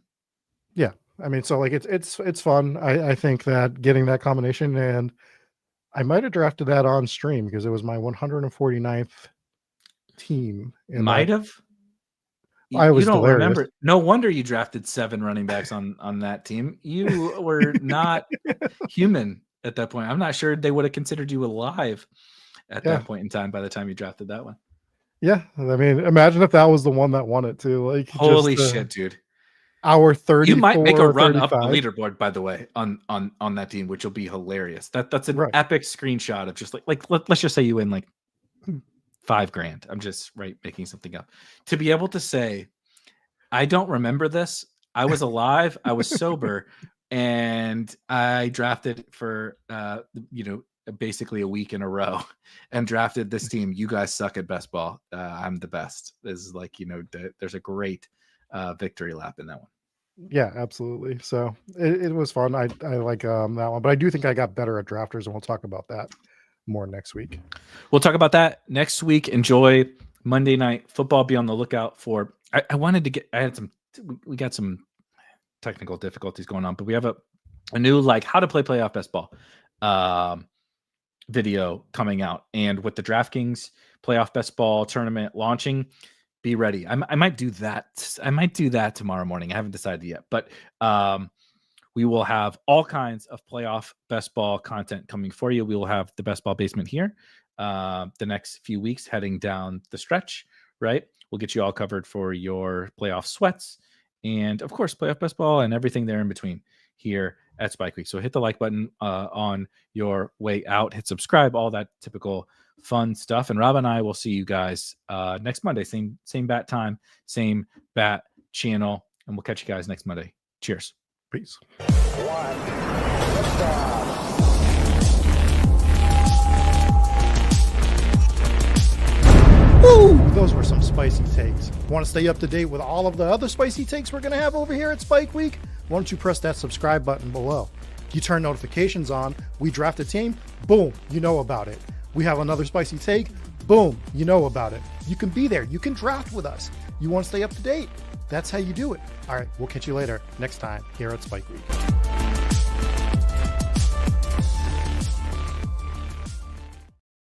Yeah, I mean, so like it's fun. I think that getting that combination, and I might have drafted that on stream because it was my 149th team. Might have. I was you don't delirious. Remember. No wonder you drafted 7 running backs on that team. You were not human at that point. I'm not sure they would have considered you alive at that point in time by the time you drafted that one. Yeah. I mean, imagine if that was the one that won it too. Like, holy shit, dude. Our 30. You might make a run 35. Up the leaderboard, by the way, on that team, which will be hilarious. That's an epic screenshot of just like let's just say you win like $5,000. I'm just making something up. To be able to say, I don't remember this. I was alive. I was sober, and I drafted for basically a week in a row and drafted this team. You guys suck at best ball. I'm the best. This is like, there's a great victory lap in that one. Yeah, absolutely. So it was fun. I like that one, but I do think I got better at drafters, and we'll talk about that more next week. We'll talk about that next week. Enjoy Monday Night Football. Be on the lookout for. We got some technical difficulties going on, but we have a new how to play playoff best ball video coming out, and with the DraftKings playoff best ball tournament launching, be ready. I might do that. I might do that tomorrow morning. I haven't decided yet, but we will have all kinds of playoff best ball content coming for you. We will have the best ball basement here the next few weeks heading down the stretch, right? We'll get you all covered for your playoff sweats and, of course, playoff best ball and everything there in between here at Spike Week. So hit the like button on your way out. Hit subscribe, all that typical fun stuff. And Rob and I will see you guys next Monday. Same bat time, same bat channel. And we'll catch you guys next Monday. Cheers. Peace. Woo! Those were some spicy takes. Want to stay up to date with all of the other spicy takes we're going to have over here at Spike Week? Why don't you press that subscribe button below? You turn notifications on. We draft a team. Boom, you know about it. We have another spicy take. Boom, you know about it. You can be there. You can draft with us. You want to stay up to date? That's how you do it. All right, we'll catch you later next time here at Spike Week.